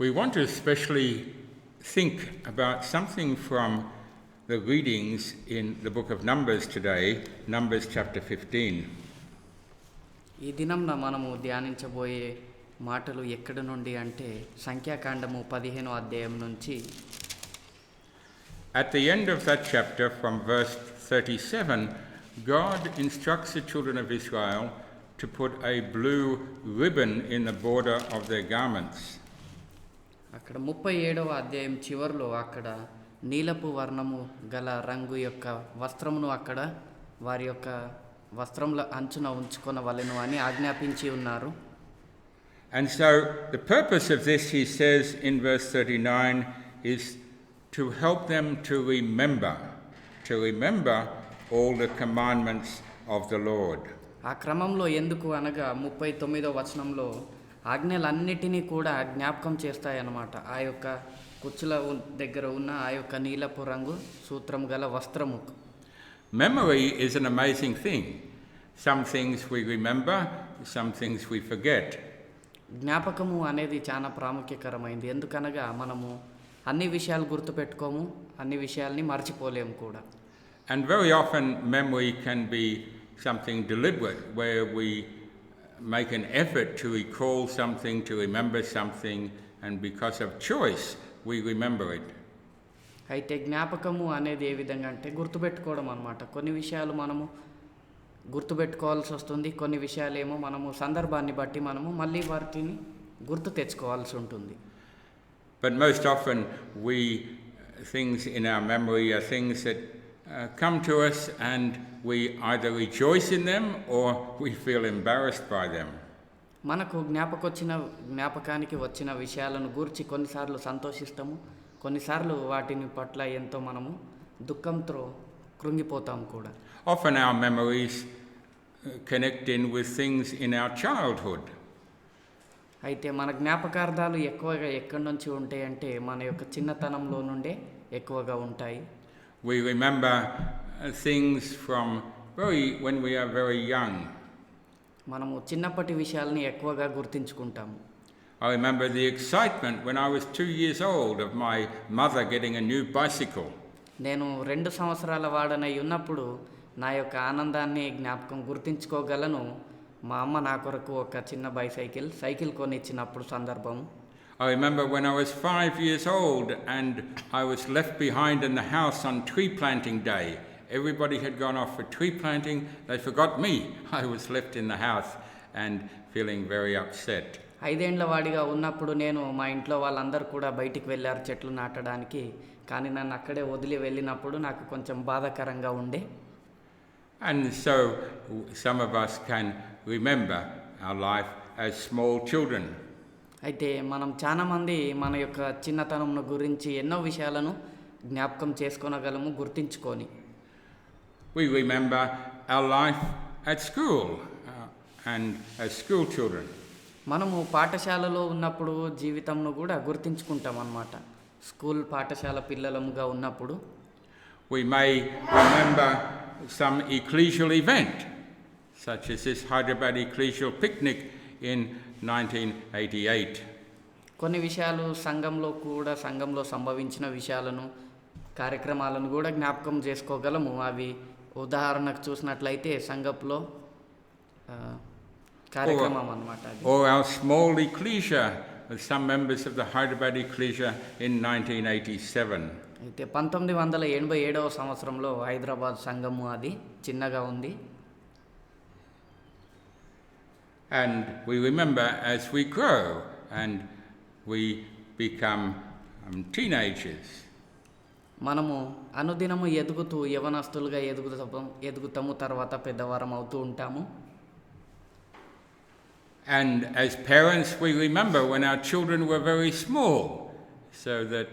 We want to especially think about something from the readings in the book of Numbers today, Numbers chapter 15. ఈ దినంన మనము ధ్యానించబోయే మాటలు ఎక్కడి నుండి అంటే సంఖ్యాకాండము 15వ అధ్యాయం నుంచి. At the end of that chapter, from verse 37, God instructs the children of Israel to put a blue ribbon in the border of their garments. అక్కడ 37వ అధ్యాయం చివర్లో అక్కడ నీలపు వర్ణము గల రంగు యొక్క వస్త్రమును అక్కడ వారి యొక్క వస్త్రముల అంచున ఉంచుకొనవలెను అని ఆజ్ఞాపించి ఉన్నారు. And so the purpose of this, he says in verse 39, is to help them to remember all the commandments of the Lord. ఆ క్రమంలో ఎందుకు అనగా 39వ వచనంలో ఆజ్ఞలన్నిటినీ కూడా జ్ఞాపకం చేస్తాయన్నమాట. ఆ యొక్క కుచ్చుల దగ్గర ఉన్న ఆ యొక్క నీలపు రంగు సూత్రం గల వస్త్రము. Memory is an amazing thing. Some things we remember, some things we forget. జ్ఞాపకము అనేది చాలా ప్రాముఖ్యకరమైంది. ఎందుకనగా మనము అన్ని విషయాలు గుర్తుపెట్టుకోము, అన్ని విషయాల్ని మర్చిపోలేము కూడా. And very often memory can be something deliberate, where we make an effort to recall something, to remember something, and because of choice we remember it. అయితే జ్ఞాపకము అనేది ఏ విధంగా అంటే గుర్తుపెట్టుకోవడం అన్నమాట. కొన్ని విషయాలు మనము గుర్తుపెట్టుకోవాల్సి వస్తుంది, కొన్ని విషయాలేమో మనము సందర్భాన్ని బట్టి మనము మళ్ళీ వాటిని గుర్తు తెచ్చుకోవాల్సి ఉంటుంది. But most often things in our memory are things that come to us and we either rejoice in them or we feel embarrassed by them. మనకు జ్ఞాపకానికి వచ్చిన విషయాలను గురించి కొన్నిసార్లు సంతోషిస్తాము, కొన్నిసార్లు వాటిని పట్ల ఎంతో మనము దుఃఖంతో కృంగిపోతాం కూడా. Often our memories connect in with things in our childhood. అయితే మన జ్ఞాపకార్థాలు ఎక్కువగా ఎక్కడి నుంచి ఉంటాయంటే మన యొక్క చిన్నతనంలో నుండే ఎక్కువగా ఉంటాయి. We remember things from when we are very young. మనము చిన్నప్పటి విషయాల్ని ఎక్కువగా గుర్తించుకుంటాము. I remember the excitement when I was 2 years old of my mother getting a new bicycle. నేను 2 సంవత్సరాల వాడనై ఉన్నప్పుడు నా యొక్క ఆనందాన్ని గుర్తించుకోగలను. మా అమ్మ నా కొరకు ఒక చిన్న సైకిల్ కొనిచ్చినప్పుడు సందర్భం. I remember when I was 5 years old and I was left behind in the house on tree planting day. Everybody had gone off for tree planting. They forgot me. I was left in the house and feeling very upset. 5 ఏండ్ల వాడిగా ఉన్నప్పుడు నేను మా ఇంట్లో వాళ్ళందరూ కూడా బయటికి వెళ్ళారు చెట్లు నాటడానికి. కానీ నన్ను అక్కడే వదిలి వెళ్ళినప్పుడు నాకు కొంచెం బాధాకరంగా ఉండే. And so some of us can remember our life as small children. అయితే మనం చాలా మంది మన యొక్క చిన్నతనం గురించి ఎన్నో విషయాలను జ్ఞాపకం చేసుకోనగలము గుర్తించుకొని. We remember our life at school and as school children. మనము పాఠశాలలో ఉన్నప్పుడు జీవితంను కూడా గుర్తించుకుంటాం అన్నమాట. స్కూల్ పాఠశాల పిల్లలముగా ఉన్నప్పుడు. We may remember some ecclesial event, such as this Hyderabad ecclesial picnic in 1988. కొన్ని విషయాలు సంఘంలో సంభవించిన విషయాలను కార్యక్రమాలను కూడా జ్ఞాపకం చేసుకోగలము. అవి ఉదాహరణకు చూసినట్లయితే సంఘంలో కార్యక్రమం అన్నమాట. Or our small ecclesia with some members of the Hyderabad ecclesia in 1987. అయితే 1987వ సంవత్సరంలో హైదరాబాద్ సంఘము అది చిన్నగా ఉంది. And we remember as we grow and we become teenagers. మనము అనుదినము ఎదుగుతూ యవనస్తులుగా ఎదుగుతాము, తర్వాత పెద్దవారం అవుతూ ఉంటాము. And as parents we remember when our children were very small, so that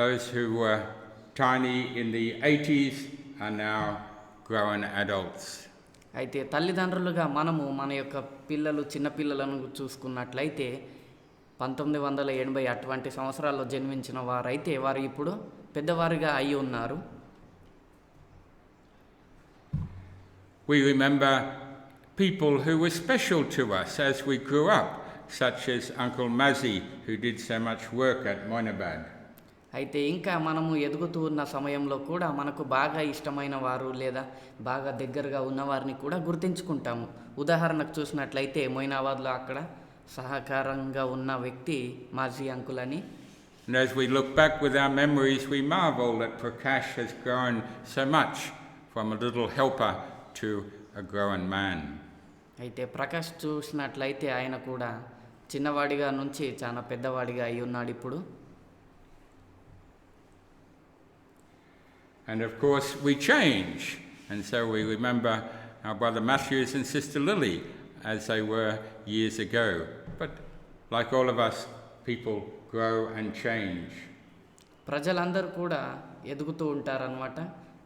those who were tiny in the 80s are now grown adults. అయితే తల్లిదండ్రులుగా మనము మన యొక్క చిన్నపిల్లలను చూసుకున్నట్లయితే 1980 అటువంటి సంవత్సరాల్లో జన్మించిన వారైతే వారు ఇప్పుడు పెద్దవారిగా అయి ఉన్నారు. We remember people who were special to us as we grew up, such as Uncle Mazzy, who did so much work at Moinabad. అయితే ఇంకా మనము ఎదుగుతూ ఉన్న సమయంలో కూడా మనకు బాగా ఇష్టమైన వారు లేదా బాగా దగ్గరగా ఉన్నవారిని కూడా గుర్తించుకుంటాము. ఉదాహరణకు చూసినట్లయితే మొయినాబాద్లో అక్కడ సహకారంగా ఉన్న వ్యక్తి మాజీ అంకుల్ అని. And as we look back with our memories, we marvel that Prakash has grown so much from a little helper to a grown man. అయితే ప్రకాష్ చూసినట్లయితే ఆయన కూడా చిన్నవాడిగా నుంచి చాలా పెద్దవాడిగా అయి ఉన్నాడు ఇప్పుడు. And of course we change, and so we remember our brother Matthews and sister Lily as they were years ago. But like all of us, people grow and change. ప్రజలందరూ కూడా ఎదుగుతూ ఉంటారనమాట,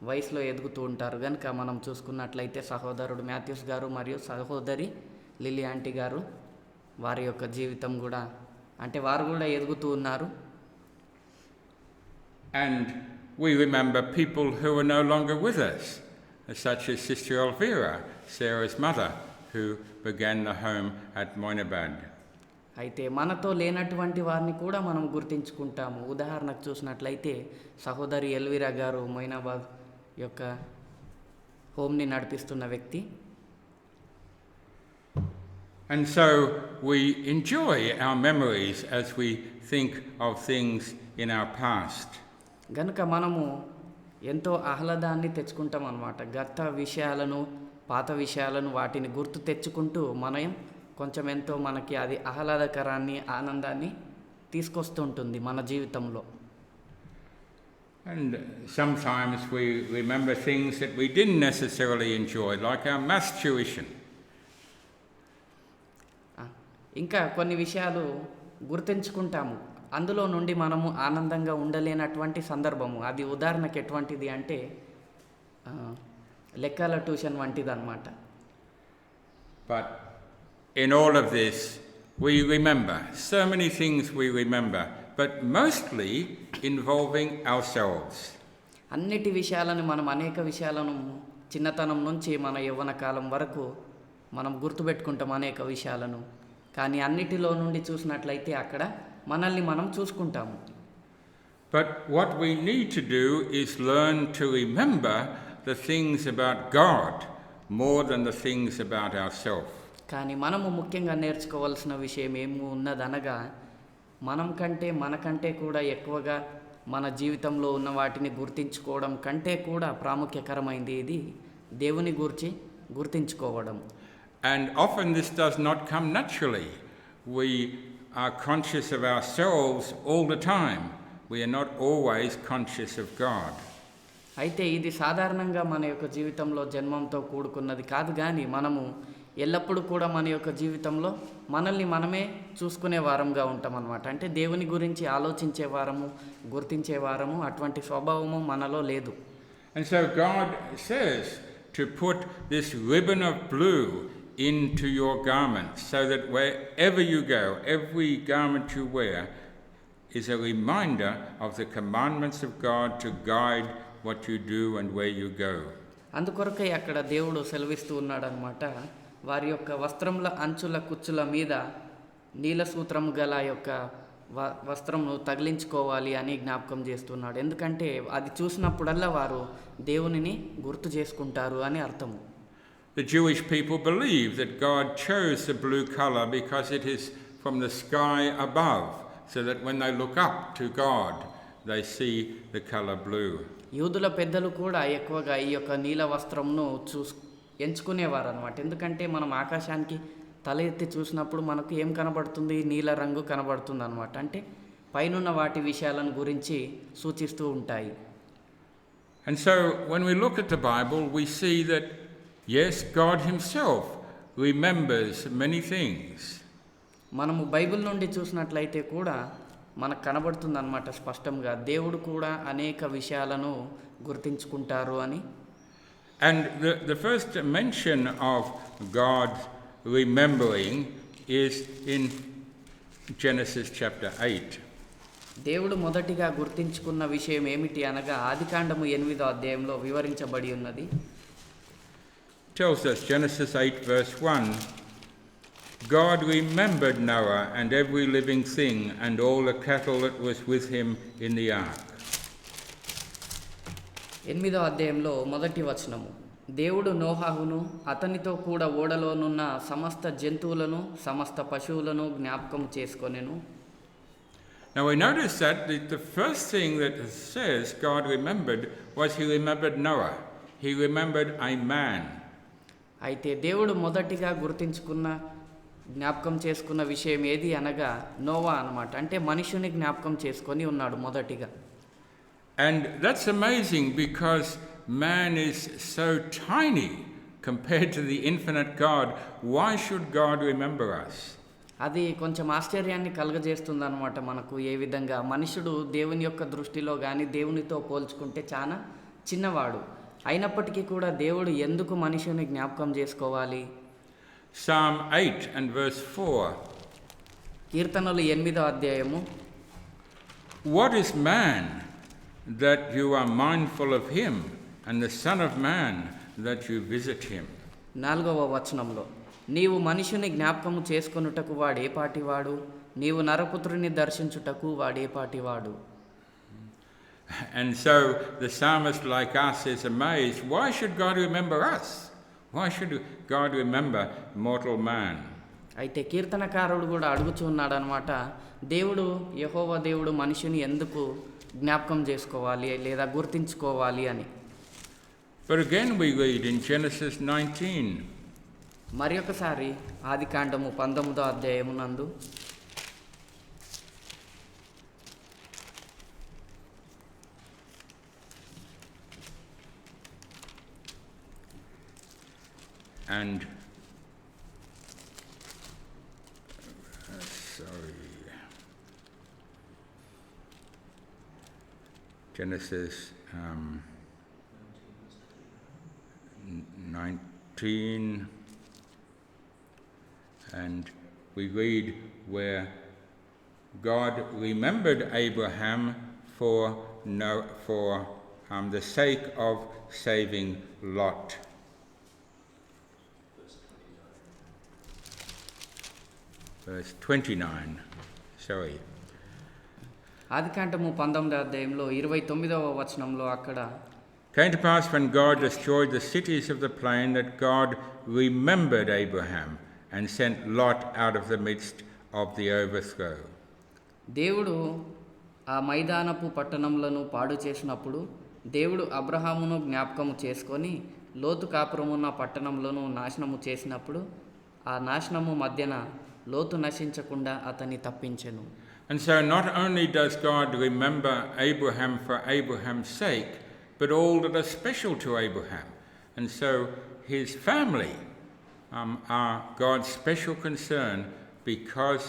వయసులో ఎదుగుతూ ఉంటారు. కనుక మనం చూసుకున్నట్లయితే సహోదరుడు మాథ్యూస్ గారు మరియు సహోదరి లిలీ ఆంటీ గారు వారి యొక్క జీవితం కూడా అంటే వారు కూడా ఎదుగుతూ ఉన్నారు. And we remember people who are no longer with us, such as Sister Elvira, Sarah's mother, who began the home at Moinabad. అయితే మనతో లేనటువంటి వారిని కూడా మనం గుర్తించుకుంటాము. ఉదాహరణకు చూసినట్లయితే సహోదరి ఎల్విరా గారు మొయినాబాద్ యొక్క హోమ్ని నడిపిస్తున్న వ్యక్తి. And so we enjoy our memories as we think of things in our past. గనుక మనము ఎంతో ఆహ్లాదాన్ని తెచ్చుకుంటాం అన్నమాట. గత విషయాలను పాత విషయాలను వాటిని గుర్తు తెచ్చుకుంటూ మనం కొంచెం ఎంతో మనకి అది ఆహ్లాదకరాన్ని ఆనందాన్ని తీసుకొస్తూ ఉంటుంది మన జీవితంలో. And sometimes we remember things that we didn't necessarily enjoy, like our maths tuition. ఇంకా కొన్ని విషయాలు గుర్తుంచుకుంటాము, అందులో నుండి మనము ఆనందంగా ఉండలేనటువంటి సందర్భము. అది ఉదాహరణకు ఎటువంటిది అంటే లెక్కల ట్యూషన్ వంటిది అన్నమాట. But in all of this we remember so many things, we remember, but mostly involving ourselves. అన్నిటి విషయాలను మనం అనేక విషయాలను చిన్నతనం నుంచి మన యవ్వన కాలం వరకు మనం గుర్తుపెట్టుకుంటాం అనేక విషయాలను. కానీ అన్నిటిలో నుండి చూసినట్లయితే అక్కడ మనల్ని మనం చూసుకుంటాము. But what we need to do is learn to remember the things about God more than the things about ourselves. కానీ మనము ముఖ్యంగా నేర్చుకోవాల్సిన విషయం ఏమి ఉన్నదనగా మనకంటే కూడా ఎక్కువగా మన జీవితంలో ఉన్న వాటిని గుర్తించుకోవడం కంటే కూడా ప్రాముఖ్యకరమైనది ఇది దేవుని గురించి గుర్తించుకోవడం. And often this does not come naturally. We are conscious of ourselves all the time. We are not always conscious of God. అయితే ఇది సాధారణంగా మన యొక్క జీవితంలో జన్మంతో కూడుకున్నది కాదు, కానీ మనము ఎల్లప్పుడూ కూడా మన యొక్క జీవితంలో మనల్ని మనమే చూసుకునే వారంగా ఉంటాం అన్నమాట. అంటే దేవుని గురించి ఆలోచించే వారము, గుర్తించే వారము అటువంటి స్వభావము మనలో లేదు. And so God says to put this ribbon of blue into your garments, so that wherever you go, every garment you wear is a reminder of the commandments of God to guide what you do and where you go. అందుకొరకై అక్కడ దేవుడు సెలవిస్తూ ఉన్నాడనమాట. వారి యొక్క వస్త్రముల అంచుల కుచ్చుల మీద నీల సూత్రం గల యొక్క వస్త్రమును తగిలించుకోవాలి అని జ్ఞాపకం చేస్తున్నాడు. ఎందుకంటే అది చూసినప్పుడల్లా వారు దేవునిని గుర్తు చేసుకుంటారు అని అర్థము. The Jewish people believe that God chose the blue color because it is from the sky above, so that when they look up to God, they see the color blue. యూదుల పెద్దలు కూడా ఎక్కువగా ఈ యొక్క నీల వస్త్రంను ఎంచుకునేవారు అన్నమాట. ఎందుకంటే మనం ఆకాశానికి తల ఎత్తి చూసినప్పుడు మనకు ఏం కనబడుతుంది? నీల రంగు కనబడుతుంది అన్నమాట. అంటే పైనున్న వాటి విషయాలను గురించి సూచిస్తూ ఉంటాయి. And so when we look at the Bible, we see that yes, God himself remembers many things. మనము బైబిల్ నుండి చూసినట్లయితే కూడా మనకు కనబడుతుంది అన్నమాట స్పష్టంగా, దేవుడు కూడా అనేక విషయాలను గుర్తించుకుంటారు అని. And the first mention of God remembering is in Genesis chapter 8. దేవుడు మొదటిగా గుర్తించుకున్న విషయం ఏమిటి అనగా ఆదికాండము 8వ అధ్యాయంలో వివరించబడి ఉన్నది. Tells us, Genesis 8 verse 1, God remembered Noah and every living thing and all the cattle that was with him in the ark. 8వ అధ్యాయంలో మొదటి వచనము, దేవుడు నోహాహును అతనితో కూడా ఓడలోనున్న సమస్త జంతువులను సమస్త పశువులను జ్ఞాపకం చేసుకొనెను. Now we notice that the first thing that it says God remembered was he remembered Noah. He remembered a man. అయితే దేవుడు మొదటిగా జ్ఞాపకం చేసుకున్న విషయం ఏది అనగా నోవా అన్నమాట. అంటే మనుషుని జ్ఞాపకం చేసుకొని ఉన్నాడు మొదటిగా. And that's amazing because man is so tiny compared to the infinite God. Why should God remember us? అది కొంచెం ఆశ్చర్యాన్ని కలుగజేస్తుంది అనమాట మనకు. ఏ విధంగా మనుషుడు దేవుని యొక్క దృష్టిలో కానీ దేవునితో పోల్చుకుంటే చాలా చిన్నవాడు. అయినప్పటికీ కూడా దేవుడు ఎందుకు మనుషుని జ్ఞాపకం చేసుకోవాలి? Psalm 8 and verse 4. కీర్తనలు 8వ అధ్యాయము, What is man that you are mindful of him, and the son of man that you visit him? 4వ వచనంలో, నీవు మనుషుని జ్ఞాపకము చేసుకొనుటకు వాడే పాటివాడు, నీవు నరపుత్రుని దర్శించుటకు వాడే పాటివాడు. And so the psalmist, like us, is amazed. Why should God remember us? Why should God remember mortal man? అయితే కీర్తనకారుడు కూడా అడుగుచున్నాడు అనమాట, దేవుడు యెహోవా దేవుడు మనిషిని ఎందుకు జ్ఞాపకం చేసుకోవాలి లేదా గుర్తించుకోవాలి అని. But again we read in Genesis 19. మరి ఒకసారి ఆదికాండము 19వ అధ్యాయమునందు And Genesis 19, and we read where God remembered Abraham for the sake of saving Lot. Verse 29, sorry. ఆదికాండము 19వ అధ్యాయంలో 29వ వచనంలో అక్కడ, Came to pass when God destroyed the cities of the plain that God remembered Abraham and sent Lot out of the midst of the overthrow. దేవుడు ఆ మైదానపు పట్టణములను పాడు చేసినప్పుడు దేవుడు అబ్రహామును జ్ఞాపకము చేసుకొని లోతు కాపురమున్న పట్టణములను నాశనము చేసినప్పుడు ఆ నాశనము మధ్యన లోతు నశించకుండా అతన్ని తప్పించెను. And so not only does God remember Abraham for Abraham's sake, but all that are special to Abraham. And so his family are God's special concern because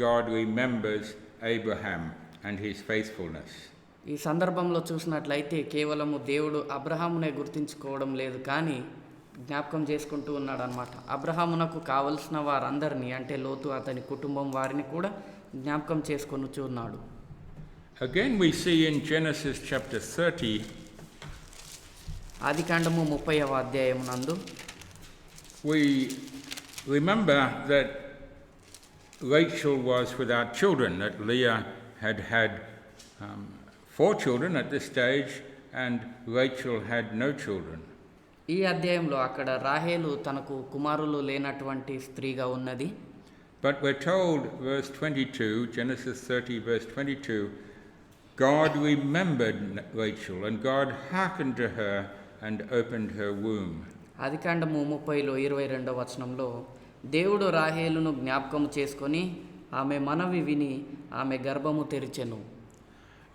God remembers Abraham and his faithfulness. ఈ సందర్భంలో చూసినట్లయితే కేవలము దేవుడు అబ్రహామునే గుర్తించుకోవడం లేదు, కానీ జ్ఞాపకం చేసుకుంటూ ఉన్నాడు అనమాట. అబ్రహామునకు కావలసిన వారందరినీ, అంటే లోతు అతని కుటుంబం వారిని కూడా జ్ఞాపకం చేసుకొనుచూ ఉన్నాడు. Again we see in Genesis chapter 30, ఆదికాండము 30వ అధ్యాయం నందు we remember that Rachel was without children, that Leah had 4 children at this stage and Rachel had no children. ఈ అధ్యాయంలో అక్కడ రాహేలు తనకు కుమారులు లేనటువంటి స్త్రీగా ఉన్నది. But we're told, verse 22, Genesis 30, verse 22, God remembered Rachel and God hearkened to her and opened her womb. ఆదికాండము 30లో 22వ వచనంలో, దేవుడు రాహేలును జ్ఞాపకం చేసుకొని ఆమె మనవి విని ఆమె గర్భము తెరిచెను.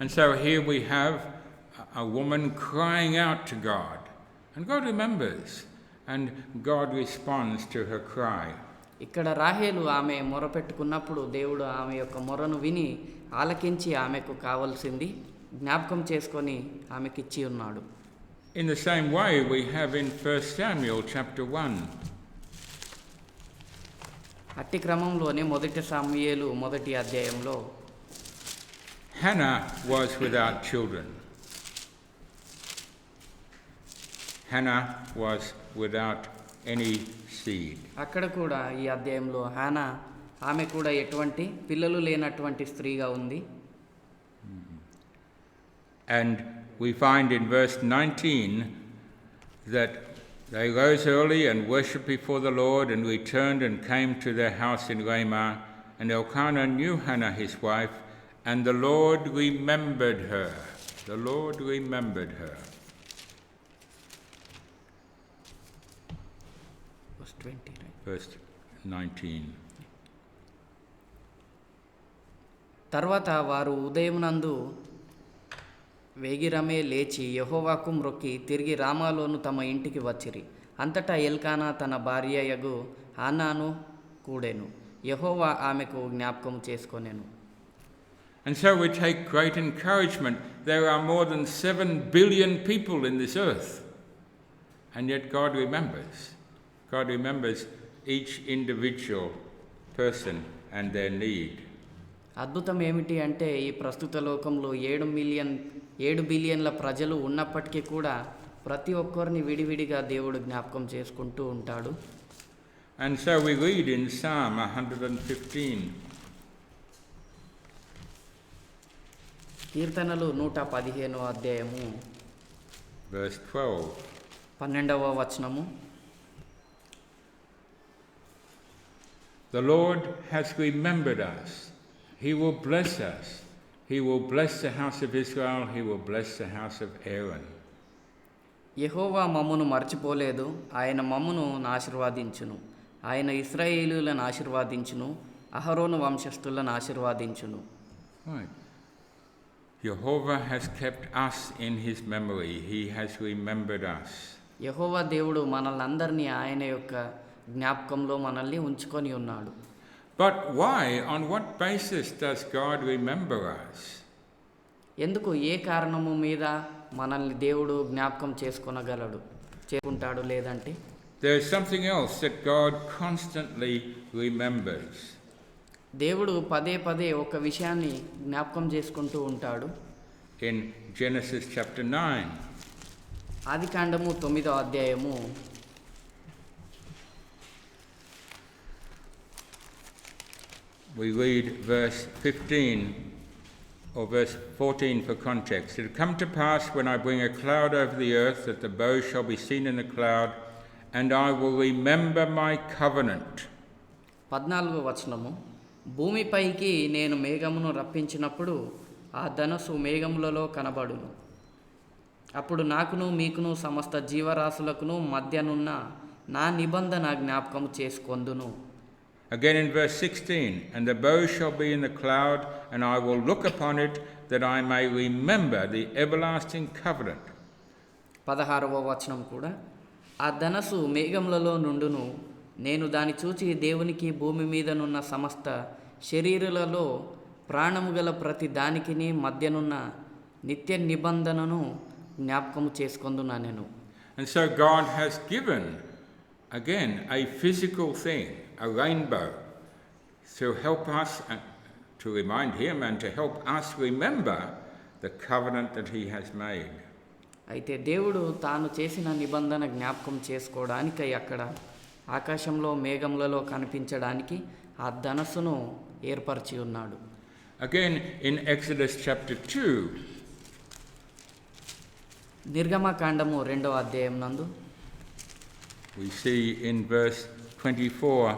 And so here we have a woman crying out to God, and God remembers and God responds to her cry. ఇక్కడ రాహేలు ఆమె మొరపెట్టుకున్నప్పుడు దేవుడు ఆమె యొక్క మొరను విని ఆలకించి ఆమెకు కావలసింది జ్ఞాపకం చేసుకొని ఆమెకిచ్చి ఉన్నాడు. In the same way we have in 1 Samuel chapter 1. అట్టి క్రమంలోనే 1 సమూయేలు 1వ అధ్యాయంలో Hannah was without children. Hannah was without any seed. అక్కడ కూడా ఈ అధ్యాయంలో హానా ఆమె కూడా ఎటువంటి పిల్లలు లేనటువంటి స్త్రీగా ఉంది. And we find in verse 19 that they rose early and worshipped before the Lord and returned and came to their house in Ramah. And Elkanah knew Hannah his wife, and the Lord remembered her. The Lord remembered her. Verse 20, right? Verse 19. తర్వాత వారు ఉదయమునందు వేగిరమే లేచి యెహోవాకు మ్రొక్కి తిరిగి రామాలోను తమ ఇంటికి వచ్చిరి. అంతటా ఎల్కానా తన భార్యయగు హానాను కూడెను. యెహోవా ఆమెకు జ్ఞాపకం చేసుకొనెను. And so we take great encouragement. There are more than 7 billion people in this earth. And yet God remembers. God remembers each individual person and their need. అద్భుతం ఏమిటి అంటే ఈ ప్రస్తుత లోకంలో 7 బిలియన్ల ప్రజలు ఉన్నప్పటికీ కూడా ప్రతి ఒక్కరిని విడివిడిగా దేవుడు జ్ఞాపకం చేసుకుంటూ ఉంటాడు. And so we read in Psalm 115. కీర్తనలు 115వ అధ్యాయము verse 12. 12వ వచనము. The Lord has remembered us. He will bless us. He will bless the house of Israel. He will bless the house of Aaron. యెహోవా మమ్మును మర్చిపోలేదు. ఆయన మమ్మును ఆశీర్వదించును. ఆయన ఇశ్రాయేలీయులను ఆశీర్వదించును. అహరోను వంశస్థులను ఆశీర్వదించును. Right. Jehovah has kept us in his memory. He has remembered us. యెహోవా దేవుడు మనల్ని అందరినీ ఆయన యొక్క జ్ఞాపకంలో మనల్ని ఉంచుకొని ఉన్నాడు. But why? On what basis does God remember us? ఎందుకు ఏ కారణము మీద మనల్ని దేవుడు జ్ఞాపకం చేసుకుంటాడు లేదంటే There is something else that God constantly remembers. దేవుడు పదే పదే ఒక విషయాన్ని జ్ఞాపకం చేసుకుంటూ ఉంటాడు. In Genesis chapter 9. ఆదికాండము 9వ అధ్యాయము We read verse 15 or verse 14 for context. It will come to pass when I bring a cloud over the earth that the bow shall be seen in the cloud, and I will remember my covenant. 14వ వచనము. భూమిపైకి నేను మేఘమును రప్పించినప్పుడు ఆ ధనుసు మేఘములలో కనబడును. అప్పుడు నాకును మీకును సమస్త జీవరాశులకును మధ్యనున్న నా నిబంధన జ్ఞాపకము చేసుకొందును. Again in verse 16, and the bow shall be in the cloud, and I will look upon it, that I may remember the everlasting covenant. 16వ వచనం కూడా. ఆ ధనస్సు మేఘములలో నుండును. నేను దాని చూచి దేవునికి భూమి మీదనున్న సమస్త శరీరులలో ప్రాణము గల ప్రతి దానికిని మధ్యనున్న నిత్య నిబంధనను జ్ఞాపకము చేసుకొందునా నేను. And so God has given again a physical thing, a rainbow, to help us and to remind him and to help us remember the covenant that he has made. అయితే దేవుడు తాను చేసిన నిబంధన జ్ఞాపకం చేసుకోవడానికి అక్కడ ఆకాశంలో మేఘములలో కనిపించడానికి ఆ ధనస్సును ఏర్పరిచి ఉన్నాడు. Again in Exodus chapter 2. నిర్గమకాండము 2వ అధ్యాయం నందు we see in verse 24,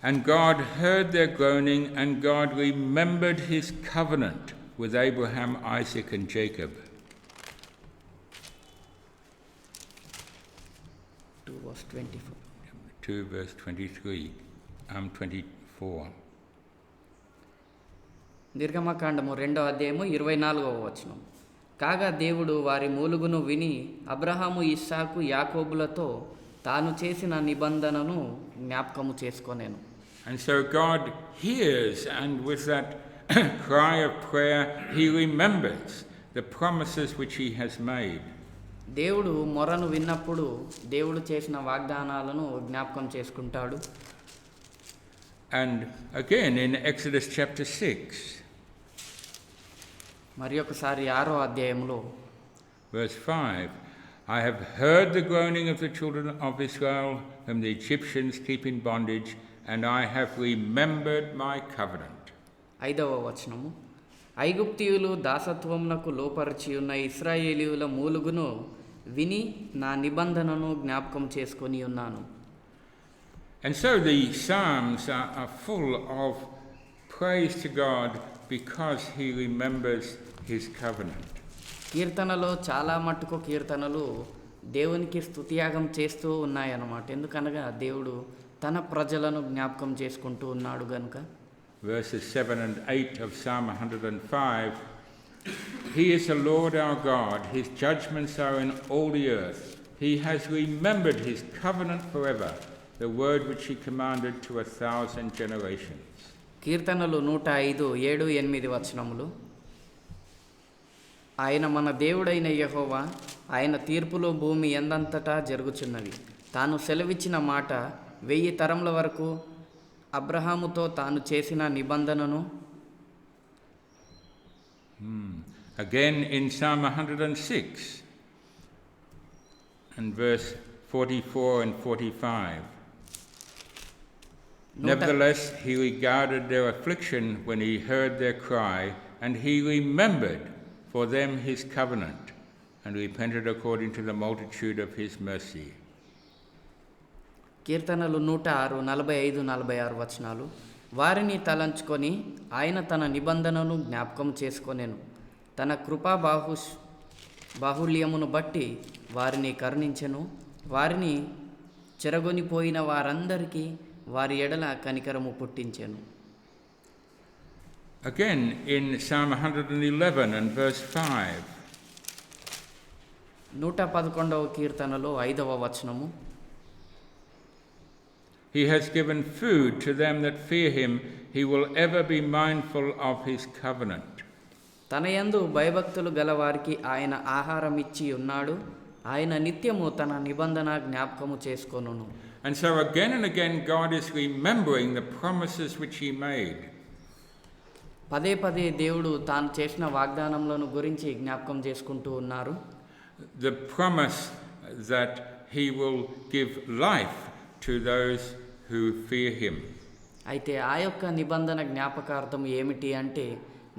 and God heard their groaning, and God remembered his covenant with Abraham, Isaac, and Jacob. 2 verse 24. 2 verse 23, 24. నిర్గమకాండము 2వ అధ్యాయము 24వ వచనం. కాగా దేవుడు వారి మూలుగును విని అబ్రహాము, ఇస్సాకు, యాకోబులతో తాను చేసిన నిబంధనను జ్ఞాపకము చేసుకొనెను. And so God hears, and with that cry of prayer, he remembers the promises which he has made. దేవుడు మొరను విన్నప్పుడు దేవుడు చేసిన వాగ్దానాలను జ్ఞాపకం చేసుకుంటాడు. And again in Exodus chapter 6. మరి ఒకసారి 6వ అధ్యాయంలో verse 5, I have heard the groaning of the children of Israel, whom the Egyptians keep in bondage, and I have remembered my covenant. 5వ వచనము, ఐగుప్తీయులు దాసత్వమునకు లోపరిచి ఉన్న ఇశ్రాయేలీయుల మూలుగును విని నా నిబంధనను జ్ఞాపకం చేసుకొని ఉన్నాను. And so the Psalms are full of praise to God because he remembers his covenant. కీర్తనలో చాలా మట్టుకు కీర్తనలు దేవునికి స్తుతియాగం చేస్తూ ఉన్నాయన్నమాట. ఎందుకనగా దేవుడు తన ప్రజలను జ్ఞాపకం చేసుకుంటూ ఉన్నాడు గనుక. Verses 7 and 8 of Psalm 105, He is the Lord our God, His judgments are in all the earth. He has remembered His covenant forever, the word which He commanded to 1,000 generations. కీర్తనలు 105, 7, 8 వచనములు. ఆయన మన దేవుడైన యెహోవా, ఆయన తీర్పులో భూమి ఎందంతటా జరుగుచున్నవి. తాను సెలవిచ్చిన మాట 1000 తరముల వరకు అబ్రహాముతో తాను చేసిన నిబంధనను. Again in Psalm 106 and verse 44 and 45. Nevertheless, he regarded their affliction when he heard their cry, and he remembered for them his covenant, and repented according to the multitude of his mercy. కీర్తనలు 106, 45, 46 వచనాలు. వారిని తలంచుకొని ఆయన తన నిబంధనను జ్ఞాపకం చేసుకొనెను. తన కృపా బాహుళ్యమును బట్టి వారిని కరుణించెను. వారిని చెరగొనిపోయిన వారందరికీ వారి ఎడల కనికరము పుట్టించెను. Again in Psalm 111 and verse 5. 111వ కీర్తనలో 5వ వచనము. He has given food to them that fear him. He will ever be mindful of his covenant. తన యందు భయభక్తులు గలవారికి ఆయన ఆహారం ఇచ్చి ఉన్నాడు. ఆయన నిత్యము తన నిబంధన జ్ఞాపకము చేసుకొనును. And so again and again God is remembering the promises which he made. పదే పదే దేవుడు తాను చేసిన వాగ్దానములను గురించి జ్ఞాపకం చేసుకుంటూ ఉన్నారు. The promise that he will give life to those who fear him. అయితే ఆ యొక్క నిబంధన జ్ఞాపకార్థం ఏమిటి అంటే,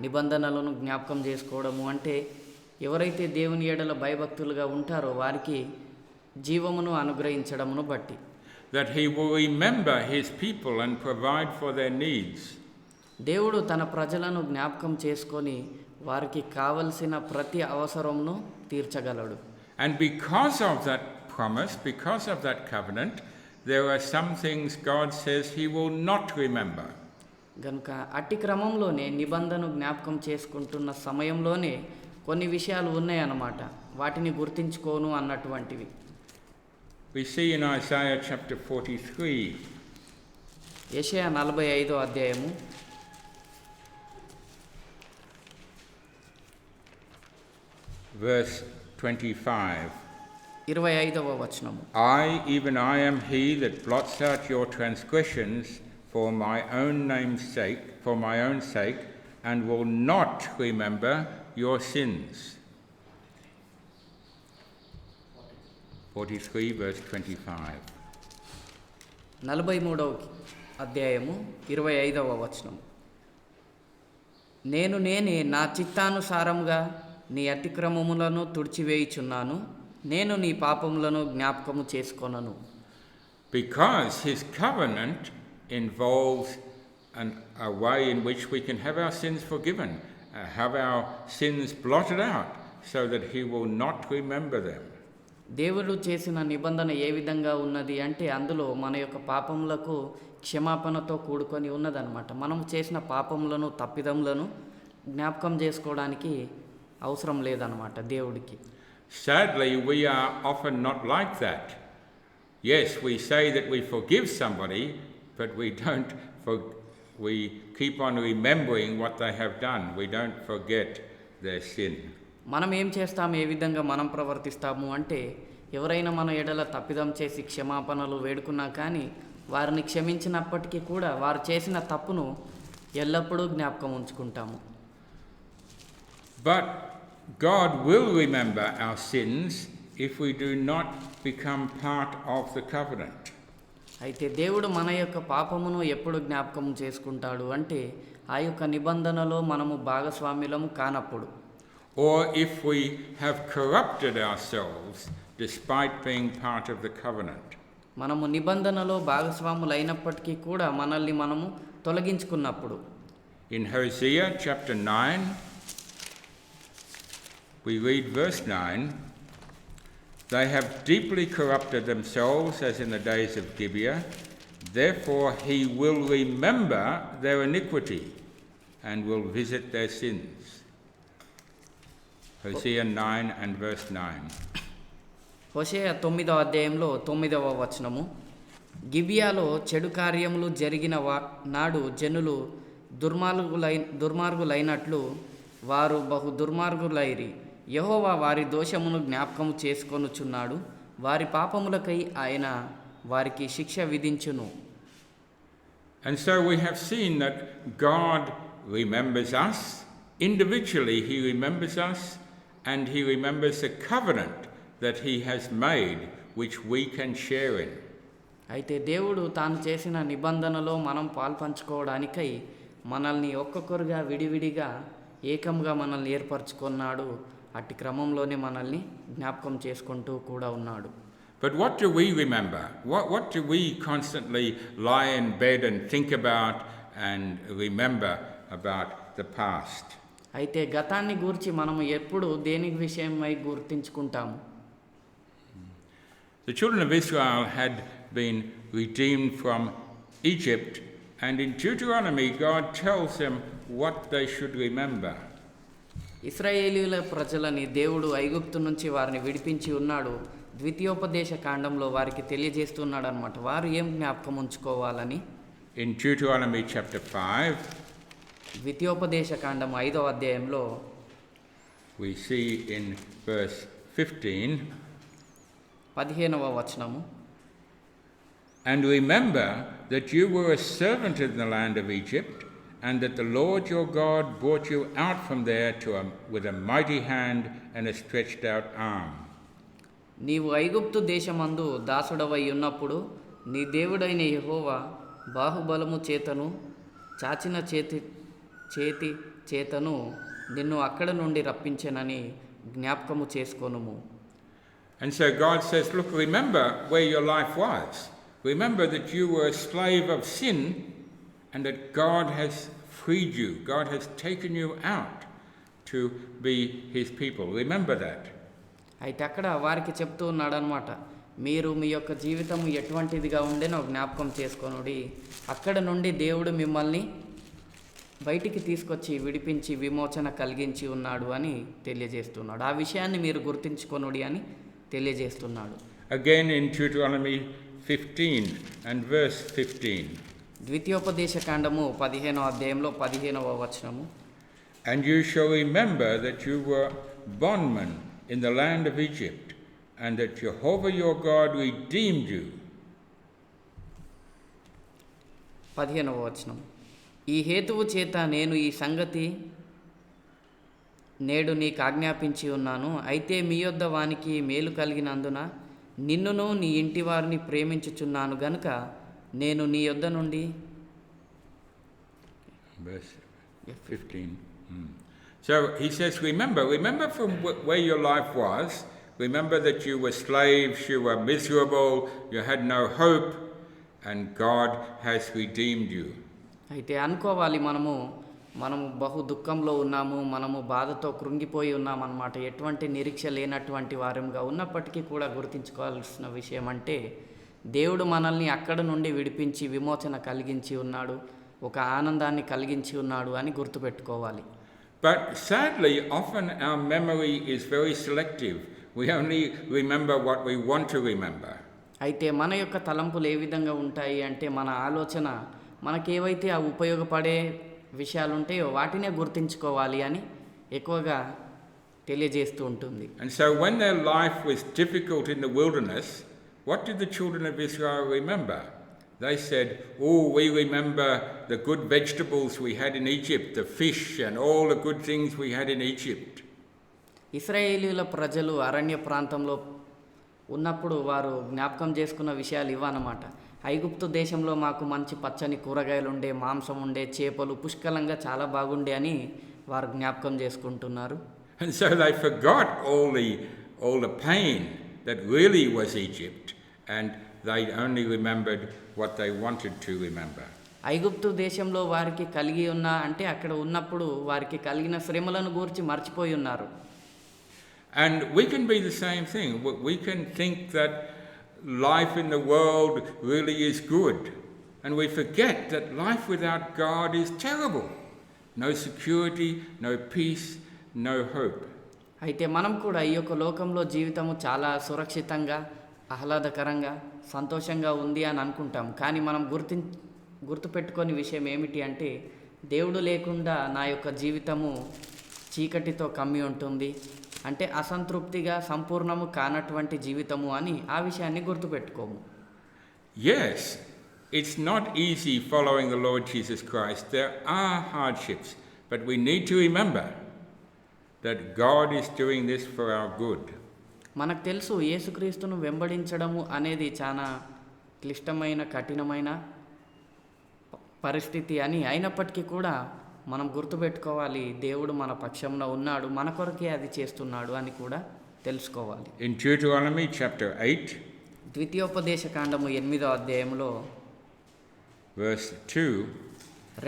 నిబంధనలను జ్ఞాపకం చేసుకోవడము అంటే ఎవరైతే దేవుని ఎడల భయభక్తులుగా ఉంటారో వారికి జీవమును అనుగ్రహించడమును బట్టి. That he will remember his people and provide for their needs. దేవుడు తన ప్రజలను జ్ఞాపకం చేసుకొని వారికి కావలసిన ప్రతి అవసరమును తీర్చగలడు. And because of that promise, because of that covenant, there are some things God says he will not remember. గనుక అట్టి క్రమంలోనే నిబంధన జ్ఞాపకం చేసుకుంటున్న సమయంలోనే కొన్ని విషయాలు ఉన్నాయన్నమాట. వాటిని గుర్తించుకోను అన్నటువంటివి. We see in Isaiah chapter 43. యెషయా 45వ అధ్యాయము verse 25. 25వ వచనము. I, even I am he that blots out your transgressions for my own name's sake, and will not remember your sins. 43 verse 25. 43వ అధ్యాయము 25వ వచనం. నేనే నా చిత్తానుసారముగా నీ అతిక్రమములను తుడిచివేయుచున్నాను. నేను నీ పాపములను జ్ఞాపకము చేసుకొనను. Because his covenant involves a way in which we can have our sins forgiven, have our sins blotted out, so that he will not remember them. దేవుడు చేసిన నిబంధన ఏ విధంగా ఉన్నది అంటే అందులో మన యొక్క పాపములకు క్షమాపణతో కూడుకొని ఉన్నదన్నమాట. మనం చేసిన పాపములను తప్పిదములను జ్ఞాపకం చేసుకోవడానికి అవసరం లేదన్నమాట దేవుడికి. Sadly, we are often not like that. Yes, we say that we forgive somebody, but we keep on remembering what they have done. We don't forget their sin. మనం ఏం చేస్తాము, ఏ విధంగా మనం ప్రవర్తిస్తాము అంటే, ఎవరైనా మన ఎడల తప్పిదం చేసి క్షమాపణలు వేడుకున్నా కానీ వారిని క్షమించినప్పటికీ కూడా వారు చేసిన తప్పును ఎల్లప్పుడూ జ్ఞాపకం ఉంచుకుంటాము. But God will remember our sins if we do not become part of the covenant. అయితే దేవుడు మన యొక్క పాపమును ఎప్పుడు జ్ఞాపకం చేసుకుంటాడు అంటే ఆ యొక్క నిబంధనలో మనము భాగస్వామ్యులము కానప్పుడు, Or if we have corrupted ourselves despite being part of the covenant. మనము నిబంధనలో భాగస్వాములు అయినప్పటికీ కూడా మనల్ని మనము తొలగించుకున్నప్పుడు. In Hosea chapter 9, we read verse 9, "They have deeply corrupted themselves as in the days of Gibeah, therefore he will remember their iniquity and will visit their sins." Hosea 9 and verse 9. హోషేయ 9వ అధ్యాయంలో 9వ వచనము, గిబియాలో చెడు కార్యములు జరిగిన నాడు జనులు దుర్మార్గులైనట్లు వారు బహు దుర్మార్గులైరి. యెహోవా వారి దోషమును జ్ఞాపకము చేసుకొనుచున్నాడు, వారి పాపములకై ఆయన వారికి శిక్ష విధించును. And so we have seen that God remembers us. Individually he remembers us, and he remembers the covenant that he has made, which we can share in. అయితే దేవుడు తాను చేసిన నిబంధనలో మనం పాల్పంచుకోవడానికై మనల్ని ఒక్కొక్కరుగా విడివిడిగా ఏకంగా మనల్ని ఏర్పరచుకున్నాడు. అట్టి క్రమంలోనే మనల్ని జ్ఞాపకం చేసుకుంటూ కూడా ఉన్నాడు. But what do we remember? What do we constantly lie in bed and think about and remember about the past? అయితే గతాన్ని గూర్చి మనము ఎప్పుడు దేని విషయమై గుర్తించుకుంటాము? The children of Israel had been redeemed from Egypt, and in Deuteronomy God tells them what they should remember. ఇశ్రాయేలీయుల ప్రజలని దేవుడు ఐగుప్తు నుంచి వారిని విడిపించి ఉన్నాడు. ద్వితీయోపదేశ కాండంలో వారికి తెలియజేస్తున్నాడు అన్నమాట, వారు ఏం జ్ఞాపకం ఉంచుకోవాలని. In Deuteronomy chapter 5, ద్వితీయోపదేశ కాండం 5వ అధ్యాయంలో we see in verse 15, 15వ వచనము, "And remember that you were a servant in the land of Egypt, and that the Lord your God brought you out from there with a mighty hand and a stretched out arm." నీవు ఐగుప్తు దేశమందు దాసుడవై ఉన్నప్పుడు నీ దేవుడైన యెహోవా బాహుబలము చేతను చాచిన చేతి చేతను నిన్ను అక్కడ నుండి రప్పించెనని జ్ఞాపకము చేసుకొనుము. And so God says, look, remember where your life was. Remember that you were a slave of sin and that God has freed you. God has taken you out to be his people. Remember that. అయితే అక్కడ వారికి చెప్తూ ఉన్నాడనమాట, మీరు మీ యొక్క జీవితం ఎటువంటిదిగా ఉండేనో జ్ఞాపకం చేసుకొనుడి. అక్కడ నుండి దేవుడు మిమ్మల్ని బయటికి తీసుకొచ్చి విడిపించి విమోచన కలిగించి ఉన్నాడు అని తెలియజేస్తున్నాడు. ఆ విషయాన్ని మీరు గుర్తించుకొనుడి అని తెలియజేస్తున్నాడు. Again in Deuteronomy 15 and verse 15. ద్వితీయోపదేశ కాండము 15వ అధ్యాయంలో 15వ వచనము, "And you shall remember that you were bondmen in the land of Egypt, and that Jehovah your God redeemed you." 15వ వచనం, ఈ హేతువు చేత నేను ఈ సంగతి నేడు నీకు ఆజ్ఞాపించి ఉన్నాను. అయితే మీ యొద్ద వానికి మేలు కలిగినందున నిన్నును నీ ఇంటి వారిని ప్రేమించుచున్నాను గనుక నేను నీ యొద్ద నుండి. Verse 15. So he says, remember from where your life was. Remember that you were slaves, you were miserable, you had no hope, and God has redeemed you. అయితే అనుకోవాలి, మనము బహు దుఃఖంలో ఉన్నాము, మనము బాధతో కృంగిపోయి ఉన్నామన్నమాట. ఎటువంటి నిరీక్ష లేనటువంటి వారంగా ఉన్నప్పటికీ కూడా గుర్తించుకోవాల్సిన విషయం అంటే దేవుడు మనల్ని అక్కడ నుండి విడిపించి విమోచన కలిగించి ఉన్నాడు, ఒక ఆనందాన్ని కలిగించి ఉన్నాడు అని గుర్తుపెట్టుకోవాలి. But sadly, often our memory is very selective. We only remember what we want to remember. అయితే మన యొక్క తలంపులు ఏ విధంగా ఉంటాయి అంటే మన ఆలోచన మనకేవైతే ఆ ఉపయోగపడే విషయాలు ఉంటాయో వాటినే గుర్తించుకోవాలి అని ఎక్కువగా తెలియజేస్తూ ఉంటుంది. And so when their life was difficult in the wilderness, what did the children of Israel remember? They said, "Oh, we remember the good vegetables we had in Egypt, the fish and all the good things we had in Egypt." ఇశ్రాయేలీయుల ప్రజలు అరణ్య ప్రాంతంలో ఉన్నప్పుడు వారు జ్ఞాపకం చేసుకున్న విషయాలు ఇవన్నమాట. ఐగుప్తు దేశంలో మాకు మంచి పచ్చని కూరగాయలు ఉండే, మాంసం ఉండే, చేపలు పుష్కలంగా చాలా బాగుండే అని వారు జ్ఞాపకం చేసుకుంటున్నారు. And so they forgot all the pain that really was Egypt, and they only remembered what they wanted to remember. ఐగుప్తు దేశంలో వారికి కలిగి ఉన్న అంటే అక్కడ ఉన్నప్పుడు వారికి కలిగిన శ్రమలను గూర్చి మర్చిపోయి ఉన్నారు. And we can be the same thing. We can think that life in the world really is good, and we forget that life without God is terrible. No security, no peace, no hope. అయితే మనం కూడా ఈ యొక్క లోకంలో జీవితము చాలా సురక్షితంగా, ఆహ్లాదకరంగా, సంతోషంగా ఉంది అని అనుకుంటాం. కానీ మనం గుర్తుపెట్టుకొని విషయం ఏమిటి అంటే, దేవుడు లేకుండా నా యొక్క జీవితము చీకటితో కమ్మి ఉంటుంది, అంటే అసంతృప్తిగా సంపూర్ణము కానటువంటి జీవితము అని ఆ విషయాన్ని గుర్తుపెట్టుకోము. Yes, it's not easy following the Lord Jesus Christ. There are hardships, but we need to remember that God is doing this for our good. మనకు తెలుసు యేసుక్రీస్తును వెంబడించడము అనేది చాలా క్లిష్టమైన, కఠినమైన పరిస్థితి అని. అయినప్పటికీ కూడా మనం గుర్తుపెట్టుకోవాలి, దేవుడు మన పక్షంలో ఉన్నాడు, మన కొరకే అది చేస్తున్నాడు అని కూడా తెలుసుకోవాలి. In Deuteronomy chapter 8, ద్వితీయోపదేశ కాండము 8వ అధ్యాయంలో verse 2,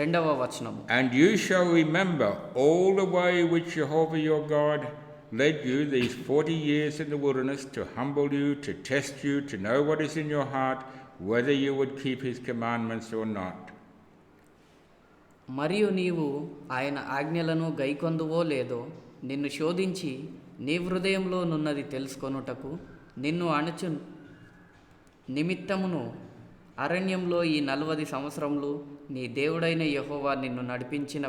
2వ వచనము. And you shall remember all the way which Jehovah your God led you these 40 years in the wilderness, to humble you, to test you, to know what is in your heart, whether you would keep his commandments or not. మరియు నీవు ఆయన ఆజ్ఞలను గైకొందువో లేదో నిన్ను శోధించి నీ హృదయంలో నున్నది తెలుసుకొనుటకు నిన్ను అణచు నిమిత్తమును అరణ్యంలో ఈ 40 సంవత్సరములు నీ దేవుడైన యెహోవా నిన్ను నడిపించిన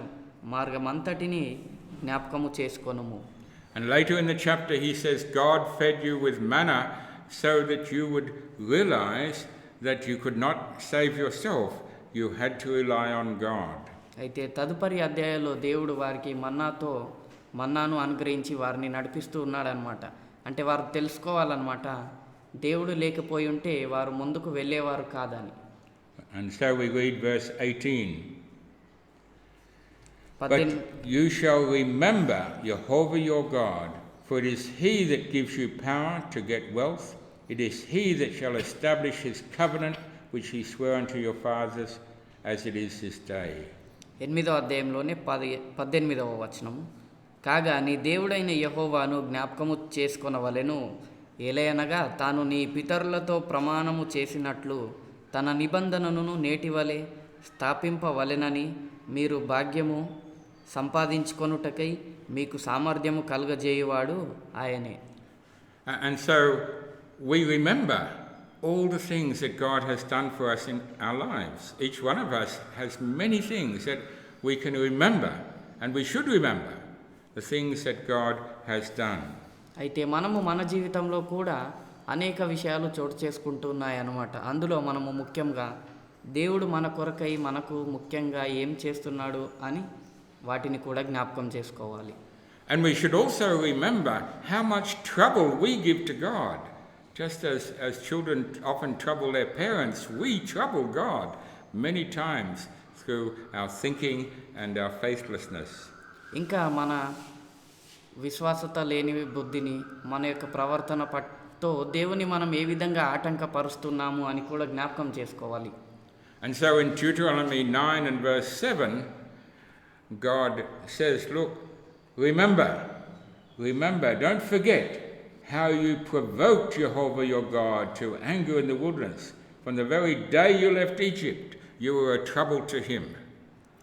మార్గమంతటిని జ్ఞాపకము చేసుకొనుము. And later in the chapter he says God fed you with manna so that you would realize that you could not save yourself, you had to rely on God. అయితే తదుపరి అధ్యాయంలో దేవుడు వారికి మన్నాను అనుగ్రహించి వారిని నడిపిస్తూ ఉన్నాడనమాట. అంటే వారు తెలుసుకోవాలన్నమాట, దేవుడు లేకపోయి ఉంటే వారు ముందుకు వెళ్ళేవారు కాదని. And so we read verse 18. But you shall remember Jehovah your God, for it is he that gives you power to get wealth. It is he that shall establish his covenant which he swore unto your fathers, as it is this day. 8వ అధ్యాయంలోనే 18వ వచనము. కాగా నీ దేవుడైన యెహోవాను జ్ఞాపకము చేసుకొనవలెను, ఏలయనగా తాను నీ పితరులతో ప్రమాణము చేసినట్లు తన నిబంధనను నేటివలె స్థాపింపవలెనని మీరు భాగ్యము సంపాదించుకొనుటకై మీకు సామర్థ్యము కలుగజేయువాడు ఆయనే. And so we remember all the things that God has done for us in our lives. Each one of us has many things that we can remember, and we should remember the things that God has done. అయితే మనము మన జీవితంలో కూడా అనేక విషయాలు చోటు చేసుకుంటూ ఉన్నాయన్నమాట. అందులో మనము ముఖ్యంగా దేవుడు మన కొరకై మనకు ముఖ్యంగా ఏం చేస్తున్నాడు అని వాటిని కూడా జ్ఞాపకం చేసుకోవాలి. And we should also remember how much trouble we give to God. Just as children often trouble their parents, we trouble God many times through our thinking and our faithlessness. ఇంకా మన విశ్వాసత లేని బుద్ధిని, మన యొక్క ప్రవర్తన పట్తో దేవుని మనం ఏ విధంగా ఆటంకపరుస్తున్నాము అని కూడా జ్ఞాపకం చేసుకోవాలి. And so in Deuteronomy 9 and verse 7, God says, look, remember, don't forget how you provoked Jehovah your God to anger in the wilderness. From the very day you left Egypt, you were a trouble to him.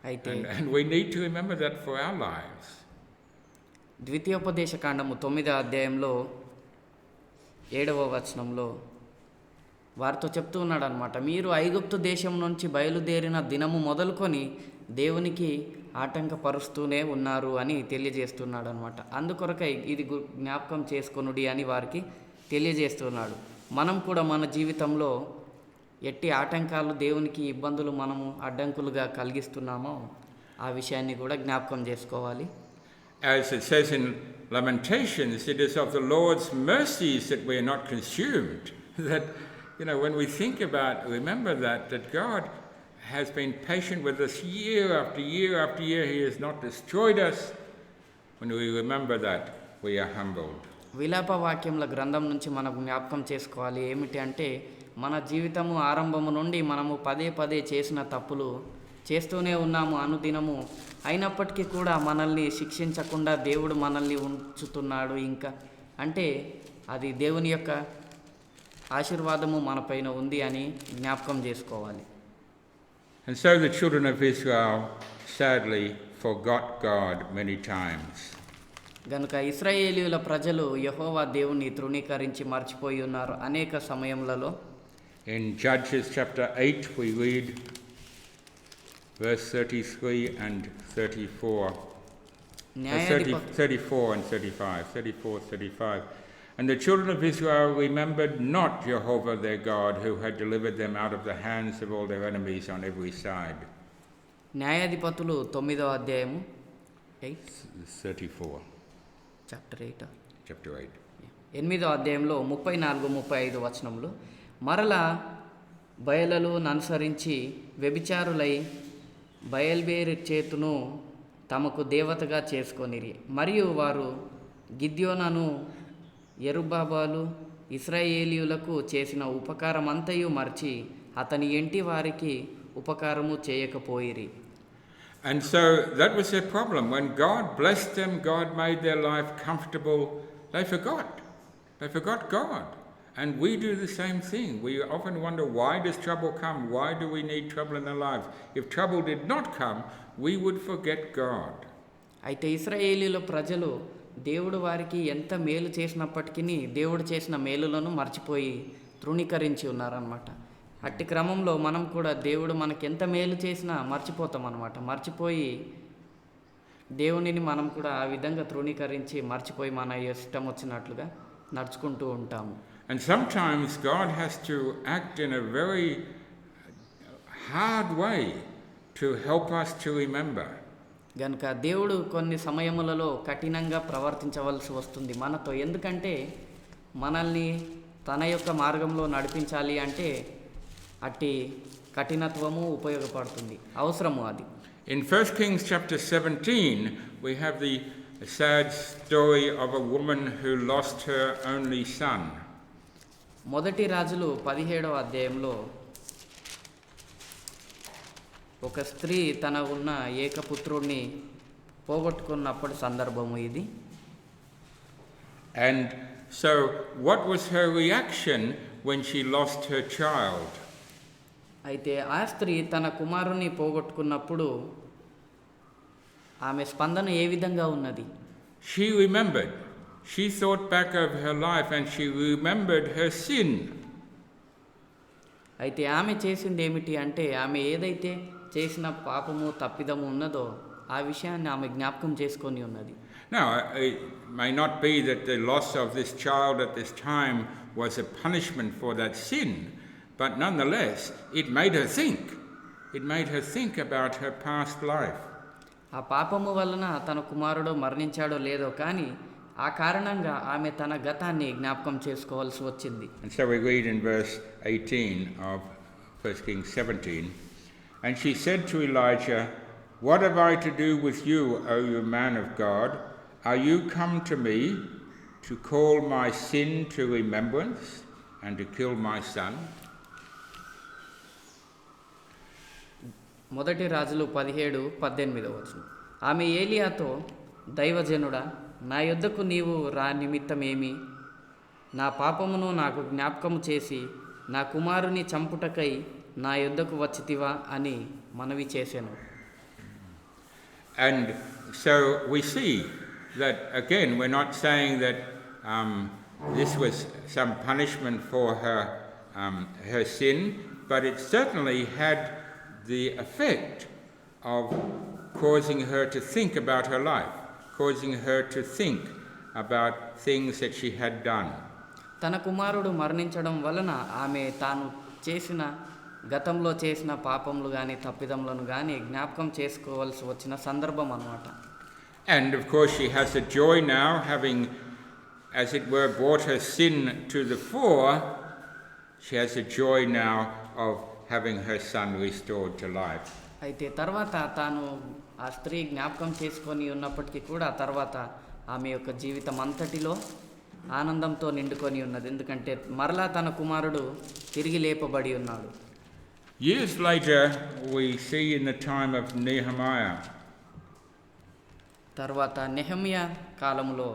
And we need to remember that for our lives. ద్వితీయోపదేశ కాండము 9వ అధ్యాయంలో 7వ వచనంలో వారితో చెప్తూ ఉన్నాడు అనమాట, మీరు ఐగుప్తు దేశం నుంచి బయలుదేరిన దినము మొదలుకొని దేవునికి ఆటంకపరుస్తూనే ఉన్నారు అని తెలియజేస్తున్నాడు అనమాట. అందుకొరకై ఇది జ్ఞాపకం చేసుకొనుడి అని వారికి తెలియజేస్తున్నాడు. మనం కూడా మన జీవితంలో ఎట్టి ఆటంకాలు, దేవునికి ఇబ్బందులు మనము అడ్డంకులుగా కలిగిస్తున్నామో ఆ విషయాన్ని కూడా జ్ఞాపకం చేసుకోవాలి. As it says in Lamentations, it is of the Lord's mercies that we are not consumed. That, when we think about, remember that God has been patient with us year after year after year. He has not destroyed us. When we remember that, we are humbled. విలాప వాక్యముల గ్రంథం నుంచి మనం జ్ఞాపకం చేసుకోవాలి. ఏమిటి అంటే, మన జీవితము ఆరంభము నుండి మనము పదే పదే చేసిన తప్పులు చేస్తూనే ఉన్నాము అనుదినము. అయినప్పటికీ కూడా మనల్ని శిక్షించకుండా దేవుడు మనల్ని ఉంచుతున్నాడు. ఇంకా అంటే అది దేవుని యొక్క ఆశీర్వాదము మన పైన ఉంది అని జ్ఞాపకం చేసుకోవాలి. And so the children of Israel sadly forgot God many times. గనుక ఇశ్రాయేలీయుల ప్రజలు యెహోవా దేవుని తృణీకరించి మర్చిపోయి ఉన్నారు అనేక సమయములలో. In Judges chapter 8 we read verse 33 and 34. 34 and 35. 34, 35. And the children of Israel remembered not Jehovah their God, who had delivered them out of the hands of all their enemies on every side. న్యాయాధిపతులు 9వ అధ్యాయము 34. Chapter 8. Chapter 8. 8వ అధ్యాయంలో 34-35 వచనములు. మరలా బయలులను అనుసరించి వ్యభిచారులై బయల్బేరు చేతును తమకు దేవతగా చేసుకొనిరి. మరియు వారు గిద్యోనను యెరుబ్బాబాలు ఇశ్రాయేలీయులకు చేసిన ఉపకారమంతయు మర్చి అతని ఇంటి వారికి ఉపకారము చేయకపోయిరి. And so that was their problem. When God blessed them, God made their life comfortable, they forgot. They forgot God. And we do the same thing. We often wonder, why does trouble come? Why do we need trouble in our lives? If trouble did not come, we would forget God. అయితే ఇశ్రాయేలీయుల ప్రజలు దేవుడు వారికి ఎంత మేలు చేసినప్పటికీ దేవుడు చేసిన మేలులను మర్చిపోయి తృణీకరించి ఉన్నారన్నమాట. అట్టి క్రమంలో మనం కూడా దేవుడు మనకి ఎంత మేలు చేసినా మర్చిపోతాం అన్నమాట. మర్చిపోయి దేవునిని మనం కూడా ఆ విధంగా తృణీకరించి మర్చిపోయి మన ఇష్టం వచ్చినట్లుగా నడుచుకుంటూ ఉంటాము. And sometimes God has to act in a very hard way to help us to remember. గనుక దేవుడు కొన్ని సమయములలో కఠినంగా ప్రవర్తించవలసి వస్తుంది మనతో. ఎందుకంటే మనల్ని తన యొక్క మార్గంలో నడిపించాలి అంటే అట్టి కఠినత్వము ఉపయోగపడుతుంది, అవసరము అది. In 1 Kings chapter 17 we have the sad story of a woman who lost her only son. మొదటి రాజులు 17వ అధ్యాయంలో ఒక స్త్రీ తన ఉన్న ఏకపుత్రుడిని పోగొట్టుకున్నప్పుడు సందర్భము ఇది. And so what was her reaction when she lost her child? అయితే ఆ స్త్రీ తన కుమారుని పోగొట్టుకున్నప్పుడు ఆమె స్పందన ఏ విధంగా ఉన్నది? She remembered. She thought back over her life and she remembered her sin. అయితే ఆమె చేసింది ఏమిటి అంటే, ఆమె ఏదైతే చేసిన పాపము తప్పిదము ఉన్నదో ఆ విషయాన్ని ఆమె జ్ఞాపకం చేసుకొని ఉన్నది. Now, it may not be that the loss of this child at this time was a punishment for that sin, but nonetheless, it made her think. It made her think about her past life. ఆ పాపము వలన తన కుమారుడు మరణించాడో లేదో కానీ ఆ కారణంగా ఆమె తన గతాన్ని జ్ఞాపకం చేసుకోవాల్సి వచ్చింది. And so we read in verse 18 of 1 Kings 17, and she said to Elijah, "What have I to do with you, O you man of God? Are you come to me to call my sin to remembrance and to kill my son?" మొదటి రాజులు 17:18 వచనం. ఆమె ఏలియాతో, దైవజనుడా, నా యొద్దకు నీవు రా నిమిత్తమేమి? నా పాపమును నాకు జ్ఞాపకము చేసి నా కుమారుని చంపుటకై నా యొద్దకు వచ్చితివా అని మనవి చేశాను. And so we see that again we're not saying that this was some punishment for her sin, but it certainly had the effect of causing her to think about her life, causing her to think about things that she had done. తన కుమారుడు మరణించడం వలన ఆమె తాను చేసిన గతంలో చేసిన పాపములు కానీ తప్పిదములను కానీ జ్ఞాపకం చేసుకోవాల్సి వచ్చిన సందర్భం అన్నమాట. And of course she has a joy now, having, as it were, brought her sin to the fore. She has a joy now of having her son restored to life. అయితే తర్వాత తాను ఆ స్త్రీ జ్ఞాపకం చేసుకొని ఉన్నప్పటికీ కూడా తర్వాత ఆమె యొక్క జీవితం అంతటిలో ఆనందంతో నిండుకొని ఉన్నది, ఎందుకంటే మరలా తన కుమారుడు తిరిగి లేపబడి ఉన్నాడు. Years later we see in the time of Nehemiah, తర్వాత నెహెమ్యా కాలంలో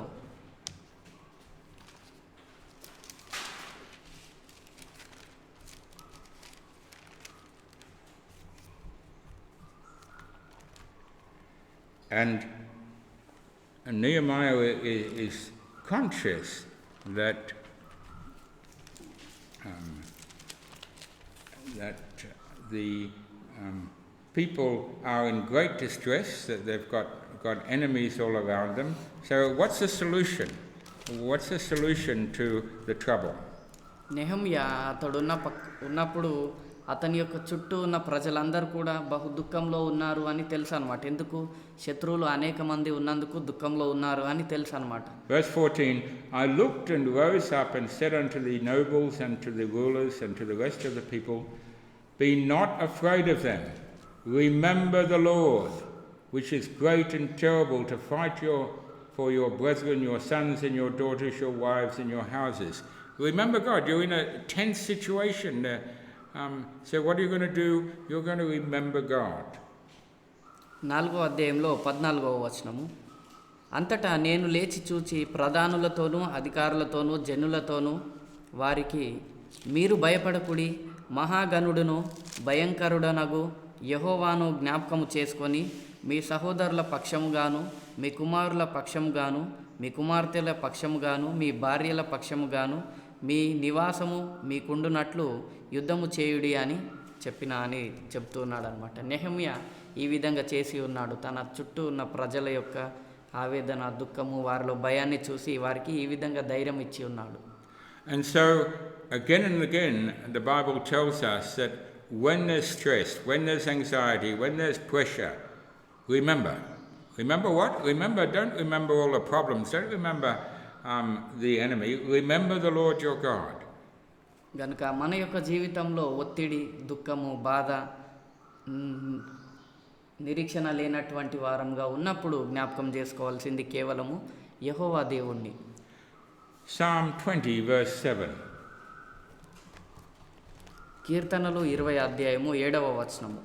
and Nehemiah is conscious that the people are in great distress, that they've got enemies all around them. So what's the solution? What's the solution to the trouble? Nehemiah అతడు ఉన్నప్పుడు అతని యొక్క చుట్టూ ఉన్న ప్రజలందరూ కూడా బహు దుఃఖంలో ఉన్నారు అని తెలుసు అనమాట. ఎందుకు? శత్రువులు అనేక మంది ఉన్నందుకు దుఃఖంలో ఉన్నారు అని తెలుసు అనమాట. Verse 14, I looked and rose up and said unto the nobles and to the rulers and to the rest of the people, be not afraid of them. Remember the Lord, which is great and terrible, to fight for your brethren, your sons and your daughters, your wives and your houses. Remember God. You're in a tense situation. So what are you going to do? You're going to remember God. 4వ అధ్యాయంలో 14వ వచనము, అంతటా నేను లేచి చూచి ప్రధానులతోనూ అధికారులతోనూ జనులతోనూ వారికి, మీరు భయపడకుడి, మహాగణుడును భయంకరుడనగు యెహోవాను జ్ఞాపకము చేసుకొని మీ సహోదరుల పక్షముగాను మీ కుమారుల పక్షముగాను మీ కుమార్తెల పక్షముగాను మీ భార్యల పక్షముగాను మీ నివాసము మీకుండునట్లు యుద్ధము చేయుడి అని చెప్తున్నాడు అనమాట. నెహెమ్యా ఈ విధంగా చేసి ఉన్నాడు. తన చుట్టూ ఉన్న ప్రజల యొక్క ఆవేదన, దుఃఖము, వారిలో భయాన్ని చూసి వారికి ఈ విధంగా ధైర్యం ఇచ్చి ఉన్నాడు. And so again and again the Bible tells us that when there's stress, when there's anxiety, when there's pressure, remember what? Don't remember all the problems, don't remember the enemy, remember the Lord your God. గనుక మన యొక్క జీవితంలో ఒత్తిడి, దుఃఖము, బాధ, నిరీక్షణ లేనటువంటి వారంగా ఉన్నప్పుడు జ్ఞాపకం చేసుకోవాల్సింది కేవలము యెహోవా దేవుణ్ణి. Psalm 20 verse 7. కీర్తనలు 20 అధ్యాయము 7వ వచనము.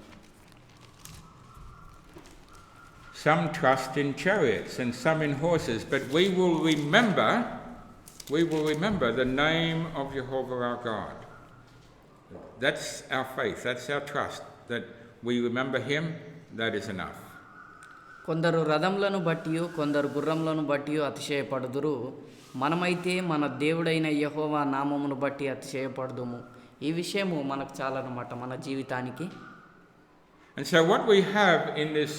Some trust in chariots and some in horses, but we will remember the name of Jehovah our God. That's our faith, that's our trust, that we remember him, that is enough. కొందరు రథములను బట్టి కొందరు గుర్రములను బట్టి అతిశయపడుదురు, మనమైతే మన దేవుడైన యెహోవా నామమును బట్టి అతిశయపడుదుము. ఈ విషయము మనకు చాలన్నమాట మన జీవితానికి. And so what we have in this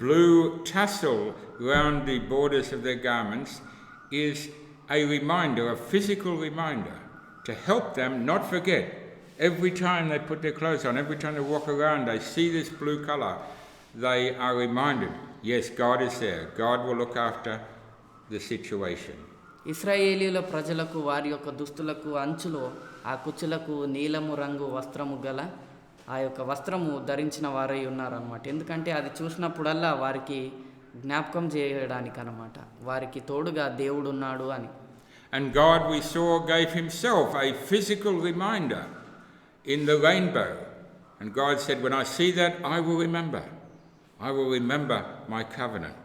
blue tassel around the borders of their garments is a reminder, a physical reminder, to help them not forget. Every time they put their clothes on, every time they walk around, they see this blue color, they are reminded, yes, God is there. God will look after the situation. ఇశ్రాయేలీల ప్రజలకు వారి యొక్క దుస్తులకు అంచులో ఆ కుచ్చులకు నీలము రంగు వస్త్రము గల ఆ యొక్క వస్త్రము ధరించిన వారై ఉన్నారన్నమాట. ఎందుకంటే అది చూసినప్పుడల్లా వారికి జ్ఞాపకం చేయడానికి అన్నమాట, వారికి తోడుగా దేవుడు ఉన్నాడు అని. And God, we saw, gave himself a physical reminder in the rainbow. And God said, when I see that, I will remember my covenant.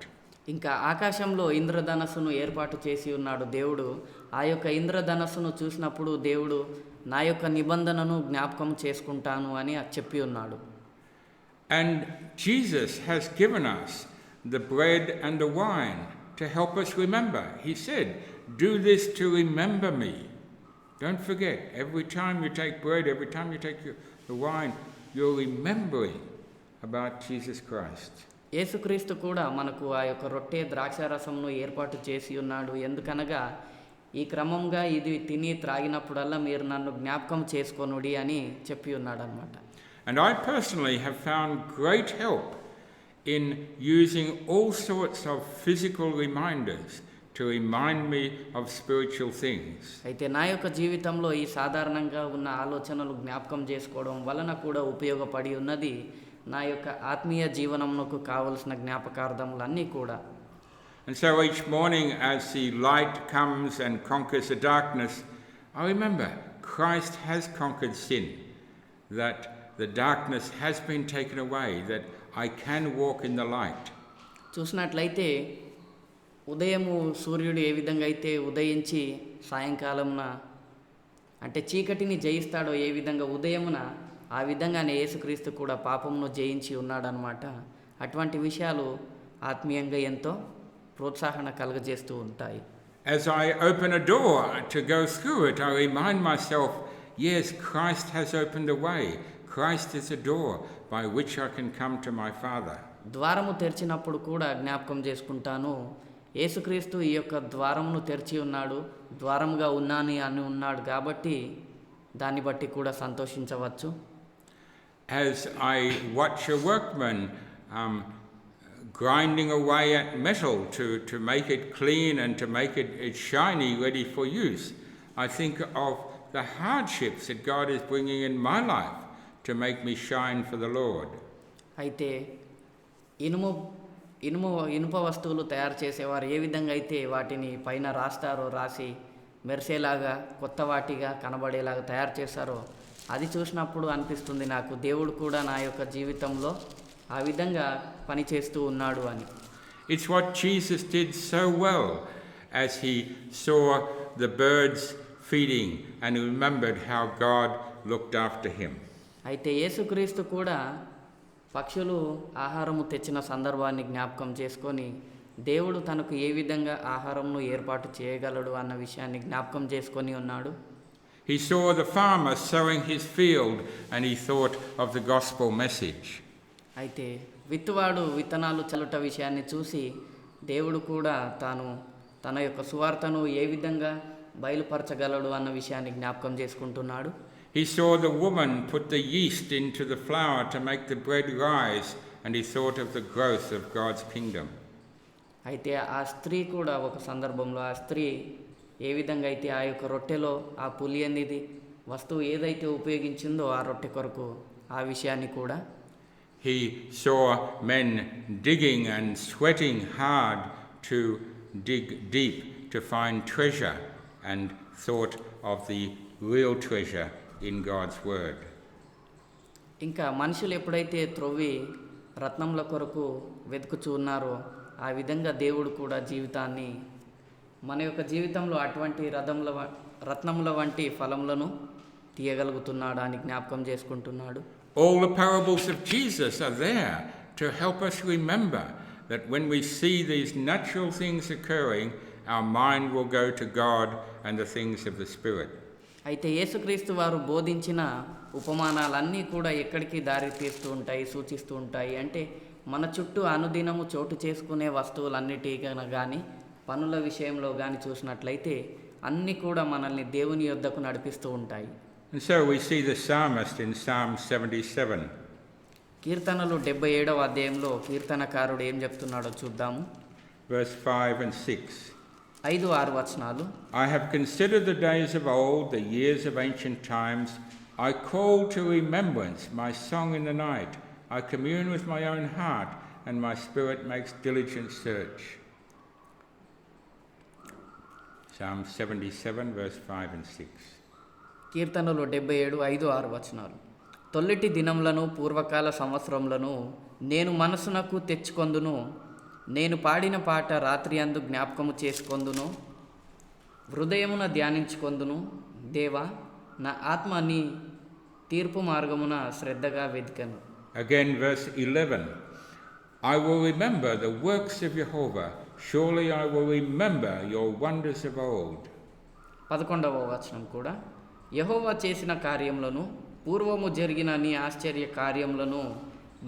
ఇంకా ఆకాశంలో ఇంద్రధనస్సును ఏర్పాటు చేసి ఉన్నాడు దేవుడు. ఆ యొక్క ఇంద్రధనస్సును చూసినప్పుడు దేవుడు నా యొక్క నిబంధనను జ్ఞాపకం చేసుకుంటాను అని చెప్పి ఉన్నాడు. And Jesus has given us the bread and the wine to help us remember. He said, do this to remember me. Don't forget, every time you take bread, every time you take the wine, you're remembering about Jesus Christ. యేసుక్రీస్తు కూడా మనకు ఆ యొక్క రొట్టె ద్రాక్షారసంను ఏర్పాటు చేసి ఉన్నాడు. ఎందుకనగా ఈ క్రమంగా ఇది తిని త్రాగినప్పుడల్లా మీరు నన్ను జ్ఞాపకం చేసుకొనుడి అని చెప్పి ఉన్నాడు అనమాట. And I personally have found great help in using all sorts of physical reminders to remind me of spiritual things. అయితే నా యొక్క జీవితంలో ఈ సాధారణంగా ఉన్న ఆలోచనలు జ్ఞాపకం చేసుకోవడం వలన కూడా ఉపయోగపడి ఉన్నది నా యొక్క ఆత్మీయ జీవనంకు కావలసిన జ్ఞాపకార్థములన్నీ కూడా. And so each morning as the light comes and conquers the darkness, I remember Christ has conquered sin, that the darkness has been taken away, that I can walk in the light. చూసినట్లయితే ఉదయము సూర్యుడు ఏ విధంగా అయితే ఉదయించి సాయంకాలమున అంటే చీకటిని జయిస్తాడో ఏ విధంగా ఉదయమున ఆ విధంగానే యేసుక్రీస్తు కూడా పాపమును జయించి ఉన్నాడనమాట. అటువంటి విషయాలు ఆత్మీయంగా ఎంతో ప్రోత్సాహన కలుగజేస్తూ ఉంటాయి. As I open a door to go through it, I remind myself, yes, Christ has opened a way. Christ is a door by which I can come to my Father. ద్వారము తెరిచినప్పుడు కూడా జ్ఞాపకం చేసుకుంటాను, యేసుక్రీస్తు ఈ యొక్క ద్వారమును తెరిచి ఉన్నాడు, ద్వారముగా ఉన్నాను అని ఉన్నాడు కాబట్టి దాన్ని బట్టి కూడా సంతోషించవచ్చు. As I watch a workman grinding away at metal to make it clean and to make it shiny, ready for use, I think of the hardships that God is bringing in my life to make me shine for the Lord. అయితే ఇనుప వస్తువులు తయారు చేసేవారు ఏ విధంగా అయితే వాటిని పైన రాస్తారో, రాసి మెరిసేలాగా కొత్త వాటిగా కనబడేలాగా తయారు చేస్తారో అది చూసినప్పుడు అనిపిస్తుంది నాకు దేవుడు కూడా నా యొక్క జీవితంలో ఆ విధంగా పని చేస్తూ ఉన్నాడు అని. It's what Jesus did so well as he saw the birds feeding and remembered how God looked after him. అయితే యేసుక్రీస్తు కూడా పక్షులు ఆహారము తెచ్చిన సందర్భాన్ని జ్ఞాపకం చేసుకొని దేవుడు తనకు ఏ విధంగా ఆహారంను ఏర్పాటు చేయగలడు అన్న విషయాన్ని జ్ఞాపకం చేసుకొని ఉన్నాడు. He saw the farmer sowing his field and he thought of the gospel message. అయితే విత్తువాడు విత్తనాలు చల్లుట విషయాన్ని చూసి దేవుడు కూడా తన యొక్క సువార్తను ఏ విధంగా బయలుపరచగలడు అన్న విషయాన్ని జ్ఞాపకం చేసుకుంటున్నాడు. He saw the woman put the yeast into the flour to make the bread rise, and he thought of the growth of God's kingdom. అయితే ఆ స్త్రీ కూడా ఒక సందర్భంలో ఆ స్త్రీ ఏ విధంగా అయితే ఆ యొక్క రొట్టెలో ఆ పులి అనేది వస్తువు ఏదైతే ఉపయోగించిందో ఆ రొట్టె కొరకు ఆ విషయాన్ని కూడా. He saw men digging and sweating hard to dig deep to find treasure, and thought of the real treasure in God's word. ఇంకా మనుషులు ఎప్పుడైతే త్రొవ్వి రత్నముల కొరకు వెతుకుచూ ఉన్నారో ఆ విధంగా దేవుడు కూడా జీవితాన్ని మన యొక్క జీవితంలో అటువంటి రత్నముల వంటి ఫలములను తీయగలుగుతున్నాడు అని జ్ఞాపకం చేసుకుంటున్నాడు. All the parables of Jesus are there to help us remember that when we see these natural things occurring, our mind will go to God and the things of the Spirit. అయితే యేసుక్రీస్తు వారు బోధించిన ఉపమానాలన్నీ కూడా ఎక్కడికి దారి తీస్తూ ఉంటాయి, సూచిస్తూ ఉంటాయి అంటే మన చుట్టూ అనుదినము చోటు చేసుకునే వస్తువులన్నిటికైనా కానీ పనుల విషయంలో కానీ చూసినట్లయితే అన్నీ కూడా మనల్ని దేవుని యొద్దకు నడిపిస్తూ ఉంటాయి. And so we see the psalmist in Psalm 77. కీర్తనలు 77వ అధ్యాయంలో కీర్తనకారుడు ఏం చెప్తున్నాడో చూద్దాము. Verse 5 and 6. 5-6 వచనాలు. I have considered the days of old, the years of ancient times. I call to remembrance my song in the night. I commune with my own heart, and my spirit makes diligent search. Psalm 77, verse 5 and 6. కీర్తనలు 77 5-6 వచనాలు. తొల్లిటి దినములను పూర్వకాల సంవత్సరములను నేను మనసునకు తెచ్చుకొందును. నేను పాడిన పాట రాత్రి అందు జ్ఞాపకము చేసుకొందును. హృదయమున ధ్యానించుకొందును. దేవా, నా ఆత్మ నీ తీర్పు మార్గమున శ్రద్ధగా వెతికెను. Again, verse 11. I will remember the works of Jehovah. Surely I will remember your wonders of old. 11వ వచనం కూడా, యెహోవా చేసిన కార్యములను పూర్వము జరిగిన నీ ఆశ్చర్య కార్యములను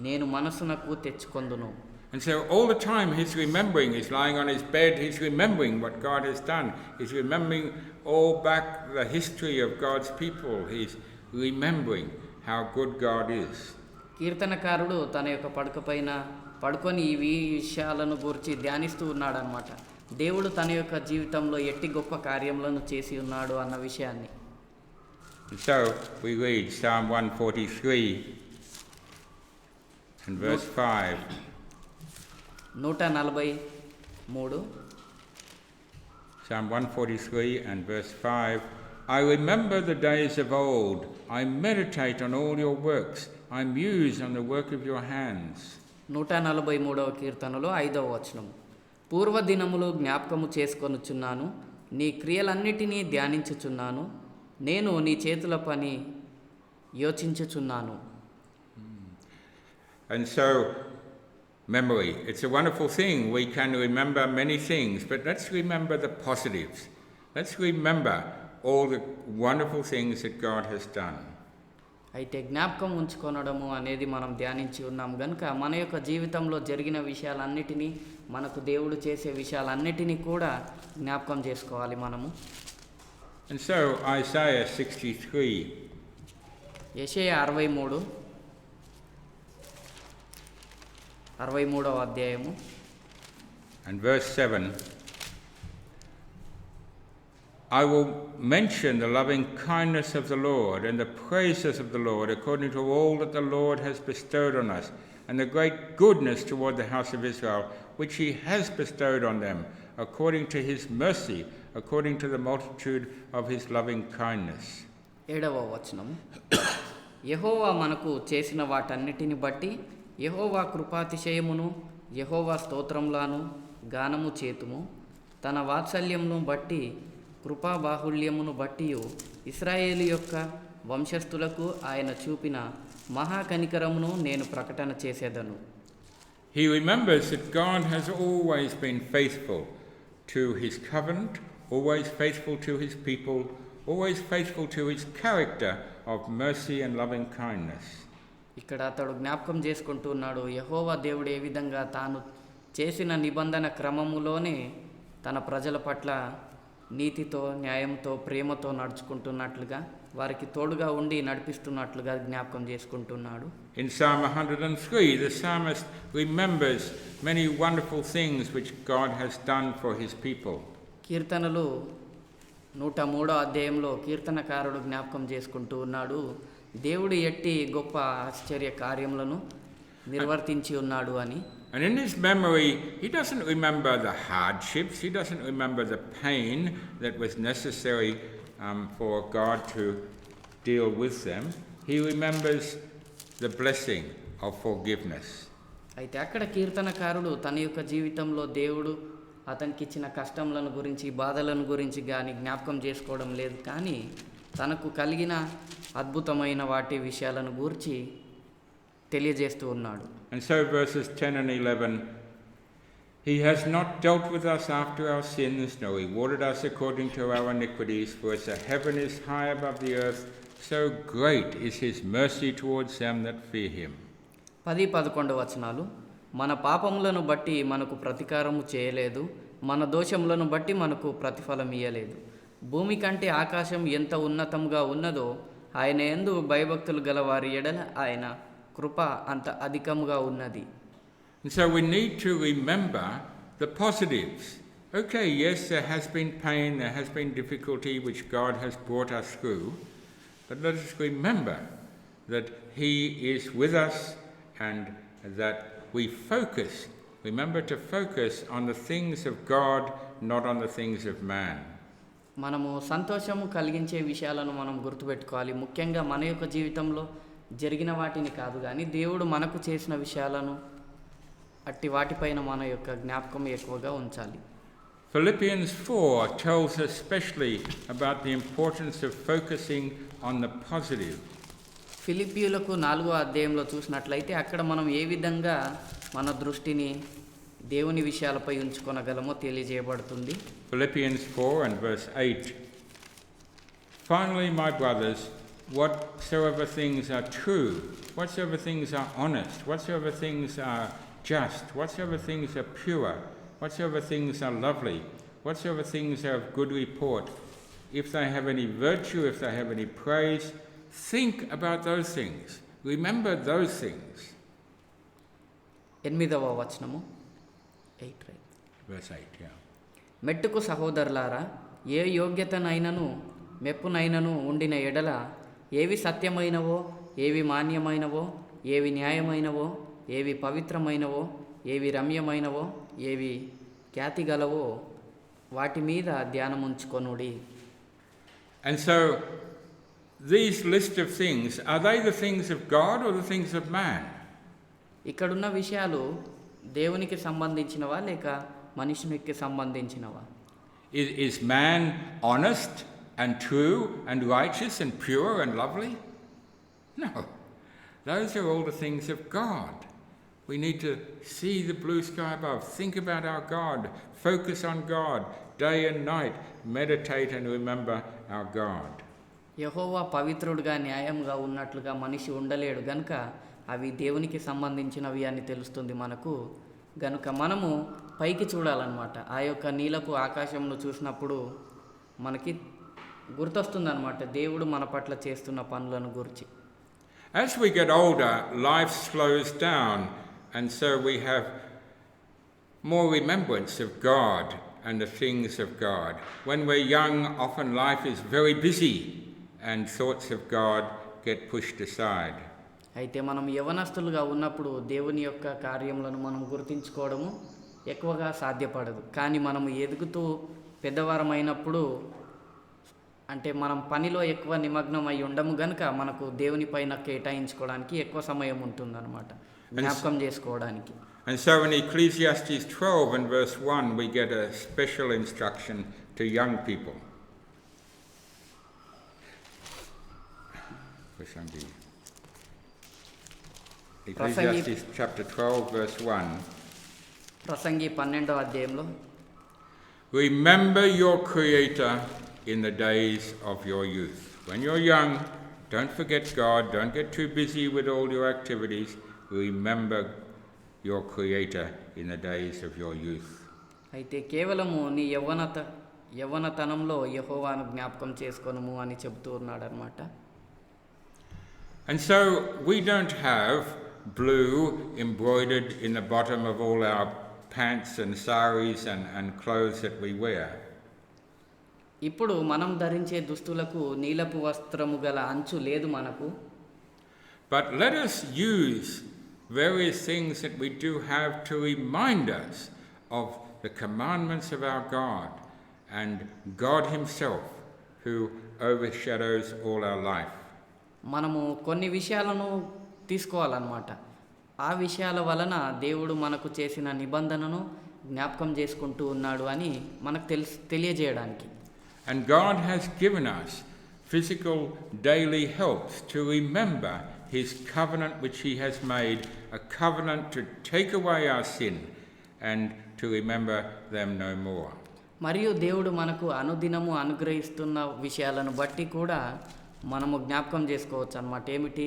నేను మనసునకు తెచ్చుకొందును. And so all the time he's remembering, he's lying on his bed, he's remembering what God has done. He's remembering all back the history of God's people. He's remembering how good God is. కీర్తనకారుడు తన యొక్క పడకపైన పడుకొని ఈ విషయాలను గురించి ధ్యానిస్తూ ఉన్నాడు అనమాట. దేవుడు తన యొక్క జీవితంలో ఎట్టి గొప్ప కార్యములను చేసి ఉన్నాడు అన్న విషయాన్ని. So we read Psalm 143 and verse 5. 143. Psalm 143 and verse 5. I remember the days of old. I meditate on all your works. I muse on the work of your hands. 143వ కీర్తనలో 5వ వచనం. పూర్వదినములు జ్ఞాపకము చేసుకొనుచున్నాను, నీ క్రియలన్నిటినీ ధ్యానించుచున్నాను, నేను నీ చేతుల పని యోచించుచున్నాను. And so, memory, it's a wonderful thing. We can remember many things, but let's remember the positives. Let's remember all the wonderful things that God has done. అయితే జ్ఞాపకం ఉంచుకొనడము అనేది మనం ధ్యానించి ఉన్నాం కనుక మన యొక్క జీవితంలో జరిగిన విషయాలన్నిటినీ, మనకు దేవుడు చేసే విషయాలన్నిటినీ కూడా జ్ఞాపకం చేసుకోవాలి మనము. And so Isaiah 63. యెషయా 63వ అధ్యాయము And verse 7. I will mention the loving kindness of the Lord and the praises of the Lord according to all that the Lord has bestowed on us, and the great goodness toward the house of Israel, which he has bestowed on them, according to his mercy, according to the multitude of his loving kindness. 7వ వచనము. యెహోవా మనకు చేసిన వాటన్నిటిని బట్టి యెహోవా కృపాతిశయమును యెహోవా స్తోత్రములను గానము చేతుము. తన వాత్సల్యమును బట్టి కృపాబాహుళ్యమును బట్టి ఇశ్రాయేలు యొక్క వంశస్థులకు ఆయన చూపిన మహాకనికరమును నేను ప్రకటన చేసేదను. He remembers that God has always been faithful to his covenant, always faithful to his people, always faithful to his character of mercy and loving kindness. ఇక్కడ అతడు జ్ఞాపకం చేసుకుంటూ ఉన్నాడు, యెహోవా దేవుడు ఏ విధంగా తాను చేసిన నిబంధన క్రమములోనే తన ప్రజల పట్ల నీతితో, న్యాయంతో, ప్రేమతో నడుచుకుంటున్నట్లుగా, వారికి తోడుగా ఉండి నడిపిస్తున్నట్లుగా జ్ఞాపకం చేసుకుంటున్నాడు. In Psalm 103, the psalmist remembers many wonderful things which God has done for his people. కీర్తనలు 103వ అధ్యాయంలో కీర్తనకారుడు జ్ఞాపకం చేసుకుంటూ ఉన్నాడు, దేవుడు ఎట్టి గొప్ప ఆశ్చర్య కార్యములను నిర్వర్తించి ఉన్నాడు అని. And in his memory, he doesn't remember the hardships, he doesn't remember the pain that was necessary for God to deal with them. He remembers the blessing of forgiveness. అయితే అక్కడ కీర్తనకారుడు తన యొక్క జీవితంలో దేవుడు అతనికి ఇచ్చిన కష్టములను గురించి, బాధలను గురించి కానీ జ్ఞాపకం చేసుకోవడం లేదు, కానీ తనకు కలిగిన అద్భుతమైన వాటి విషయాలను గూర్చి తెలియజేస్తూ ఉన్నాడు. And so verses 10 and 11, he has not dealt with us after our sins, nor rewarded us according to our iniquities, for as the heaven is high above the earth, so great is his mercy towards them that fear him. 10-11 వచనాలు. మన పాపములను బట్టి మనకు ప్రతీకారము చేయలేదు, మన దోషములను బట్టి మనకు ప్రతిఫలం ఇయ్యలేదు. భూమి కంటే ఆకాశం ఎంత ఉన్నతంగా ఉన్నదో ఆయన యందు భయభక్తులు గల వారి ఎడల ఆయన కృప అంత అధికముగా ఉన్నది. And so we need to remember the positives. Okay, yes, there has been pain, there has been difficulty which God has brought us through, but let us remember that he is with us and that we remember to focus on the things of God, not on the things of man. మనము సంతోషము కలిగించే విషయాలను మనం గుర్తుపెట్టుకోవాలి. ముఖ్యంగా మన యొక్క జీవితంలో జరిగిన వాటిని కాదు, కానీ దేవుడు మనకు చేసిన విషయాలను, అట్టి వాటిపైన మన యొక్క జ్ఞాపకం ఎక్కువగా ఉంచాలి. Philippians 4 tells us especially about the importance of focusing on the positive. ఫిలిప్పీయులకు 4వ అధ్యాయంలో చూసినట్లయితే అక్కడ మనం ఏ విధంగా మన దృష్టిని దేవుని విషయాలపై ఉంచుకొనగలమో తెలియజేయబడుతుంది. Philippians 4 and verse 8. Finally, my brothers, whatsoever things are true, whatsoever things are honest, whatsoever things are just, whatsoever things are pure, whatsoever things are lovely, whatsoever things are of good report, if they have any virtue, if they have any praise, think about those things. Remember those things. 8వ వచనము 8 right. Verse 8, yeah. మెట్టుకు సహోదరులారా, ఏ యోగ్యతనైనను మెప్పునైనను ఉండిన ఎడల ఏవి సత్యమైనవో, ఏవి మాన్యమైనవో, ఏవి న్యాయమైనవో, ఏవి పవిత్రమైనవో, ఏవి రమ్యమైనవో, ఏవి ఖ్యాతి గలవో వాటి మీద ధ్యానముంచుకొనుడి. And so these list of things, are they the things of God or the things of man? ఇక్కడున్న విషయాలు దేవునికి సంబంధించినవా లేక మనుషునికి సంబంధించినవా? Is man honest and true and righteous and pure and lovely? No. Those are all the things of God. We need to see the blue sky above, think about our God, focus on God, day and night, meditate and remember our God. యెహోవా పవిత్రుడుగా న్యాయంగా ఉన్నట్లుగా మనిషి ఉండలేడు గనుక అవి దేవునికి సంబంధించినవి అని తెలుస్తుంది మనకు. గనుక మనము పైకి చూడాలన్నమాట. ఆ యొక్క నీలపు ఆకాశంను చూసినప్పుడు మనకి గుర్తొస్తుందన్నమాట దేవుడు మన పట్ల చేస్తున్న పనులను గురించి. As we get older, life slows down, and so we have more remembrance of God and the things of God. When we're young, often life is very busy and thoughts of God get pushed aside. అయితే మనం యవనస్తులుగా ఉన్నప్పుడు దేవుని యొక్క కార్యములను మనం గుర్తించుకోవడము ఎక్కువగా సాధ్యపడదు. కానీ మనము ఎదుగుతూ పెద్దవారమైనప్పుడు అంటే మనం పనిలో ఎక్కువ నిమగ్నం అయి ఉండము గనుక మనకు దేవుని పైన కేటాయించుకోవడానికి ఎక్కువ సమయం ఉంటుందన్నమాట, జ్ఞాపకం చేసుకోవడానికి. And so in Ecclesiastes 12 and verse 1 we get a special instruction to young people. Ecclesiastes chapter 12 verse 1. ప్రసంగి 12వ అధ్యాయంలో Remember your Creator in the days of your youth. When you're young, don't forget God, don't get too busy with all your activities. Remember your Creator in the days of your youth. అయితే కేవలము నీ యవ్వనతనంలో యెహోవాను జ్ఞాపకం చేసుకొనుము అని చెబుతూ ఉన్నాడు అన్నమాట. And so we don't have blue embroidered in the bottom of all our pants and saris and clothes that we wear. ఇప్పుడు మనం ధరించే దుస్తులకు నీలపు వస్త్రము గల అంచు లేదు మనకు. But let us use various things that we do have to remind us of the commandments of our God and God Himself who overshadows all our life. మనము కొన్ని విషయాలను తీసుకోవాలన్నమాట. ఆ విషయాల వలన దేవుడు మనకు చేసిన నిబంధనను జ్ఞాపకం చేసుకుంటూ ఉన్నాడు అని మనకు తెలియజేయడానికి. And God has given us physical daily helps to remember His covenant which He has made, a covenant to take away our sin and to remember them no more. మరియు దేవుడు మనకు అనుదినము అనుగ్రహిస్తున్న విషయాలను బట్టి కూడా మనము జ్ఞాపకం చేసుకోవచ్చు అన్నమాట. ఏమిటి?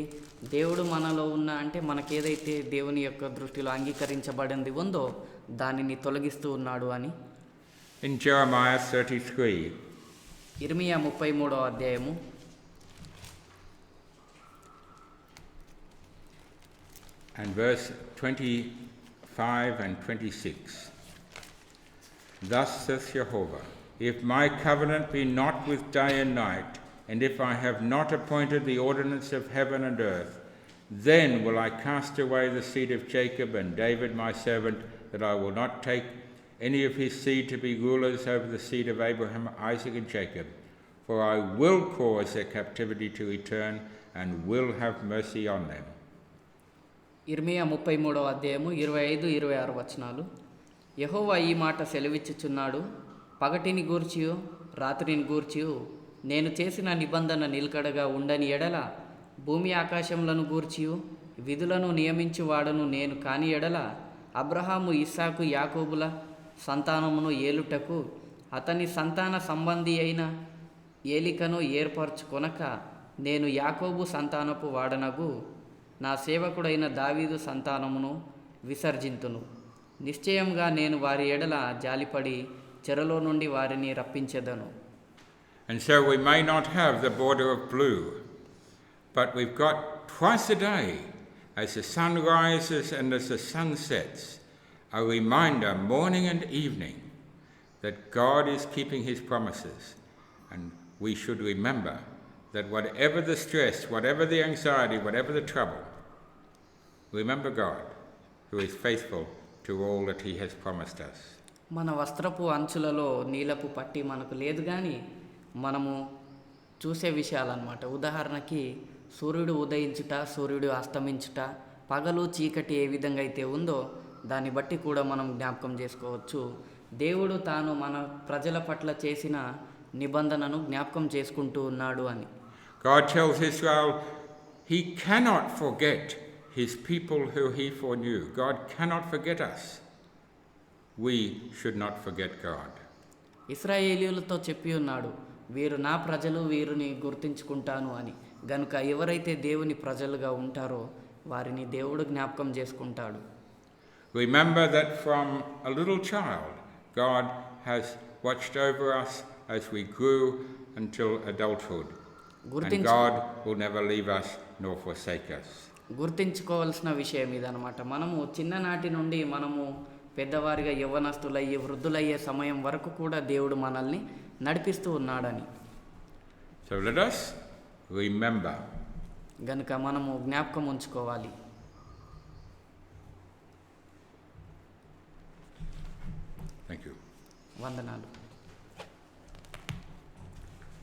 దేవుడు మనలో ఉన్న అంటే మనకేదైతే దేవుని యొక్క దృష్టిలో అంగీకరించబడింది ఉందో దానిని తొలగిస్తూ ఉన్నాడు అని. In Jeremiah 33, ఇర్మియా 33వ అధ్యాయము and verse 25 and 26. Thus saith Jehovah, if my covenant be not with day and night, and if I have not appointed the ordinance of heaven and earth, then will I cast away the seed of Jacob and David my servant, that I will not take any of his seed to be rulers over the seed of Abraham, Isaac and Jacob, for I will cause their captivity to return and will have mercy on them. ఇర్మియా 33వ అధ్యాయము 25-26 వచనాలు. యెహోవా ఈ మాట సెలవిచ్చుచున్నాడు, పగటిని గూర్చియు రాత్రిని గూర్చియు నేను చేసిన నిబంధన నిలకడగా ఉండని ఎడల, భూమి ఆకాశములను గూర్చియు విధులను నియమించువాడను నేను కాని ఎడల, అబ్రహాము ఇస్సాకు యాకోబుల సంతానమును ఏలుటకు అతని సంతాన సంబంధి అయిన ఏలికను ఏర్పరచుకొనక, నేను యాకోబు సంతానపు వాడనగు నా సేవకుడైన దావీదు సంతానమును విసర్జింతును. నిశ్చయంగా నేను వారి ఎడల జాలిపడి చెరలో నుండి వారిని రప్పించెదను. And so we may not have the border of blue, but we've got twice a day as the sun rises and as the sun sets, a reminder morning and evening that God is keeping his promises, and we should remember that whatever the stress, whatever the anxiety, whatever the trouble, remember God, who is faithful to all that he has promised us. మన వస్త్రపు అంచులలో నీలపు పట్టి మనకు లేదు, కానీ మనము చూసే విషయాలన్నమాట. ఉదాహరణకి సూర్యుడు ఉదయించుట, సూర్యుడు అస్తమించుట, పగలు చీకటి ఏ విధంగా అయితే ఉందో దాన్ని బట్టి కూడా మనం జ్ఞాపకం చేసుకోవచ్చు. దేవుడు తాను మన ప్రజల పట్ల చేసిన నిబంధనను జ్ఞాపకం చేసుకుంటూ ఉన్నాడు అని. God tells Israel he cannot forget his people who he foreknew. God cannot forget us. We should not forget God. ఇశ్రాయేలీయులతో చెప్పి ఉన్నాడు, వీరు నా ప్రజలు, వీరిని గుర్తించుకుంటాను అని. గనుక ఎవరైతే దేవుని ప్రజలుగా ఉంటారో వారిని దేవుడు జ్ఞాపకం చేసుకుంటాడు. Remember that from a little child, God has watched over us as we grew until adulthood. And God will never leave us nor forsake us. గుర్తించుకోవాల్సిన విషయం ఇదనమాట. మనము చిన్ననాటి నుండి మనము పెద్దవారిగా యవ్వనస్తులయ్యే వృద్ధులయ్యే సమయం వరకు కూడా దేవుడు మనల్ని నడిపిస్తూ ఉన్నాడని. So let us remember. గనుక మనము జ్ఞాపకం ఉంచుకోవాలి. Thank you. వందనాలు.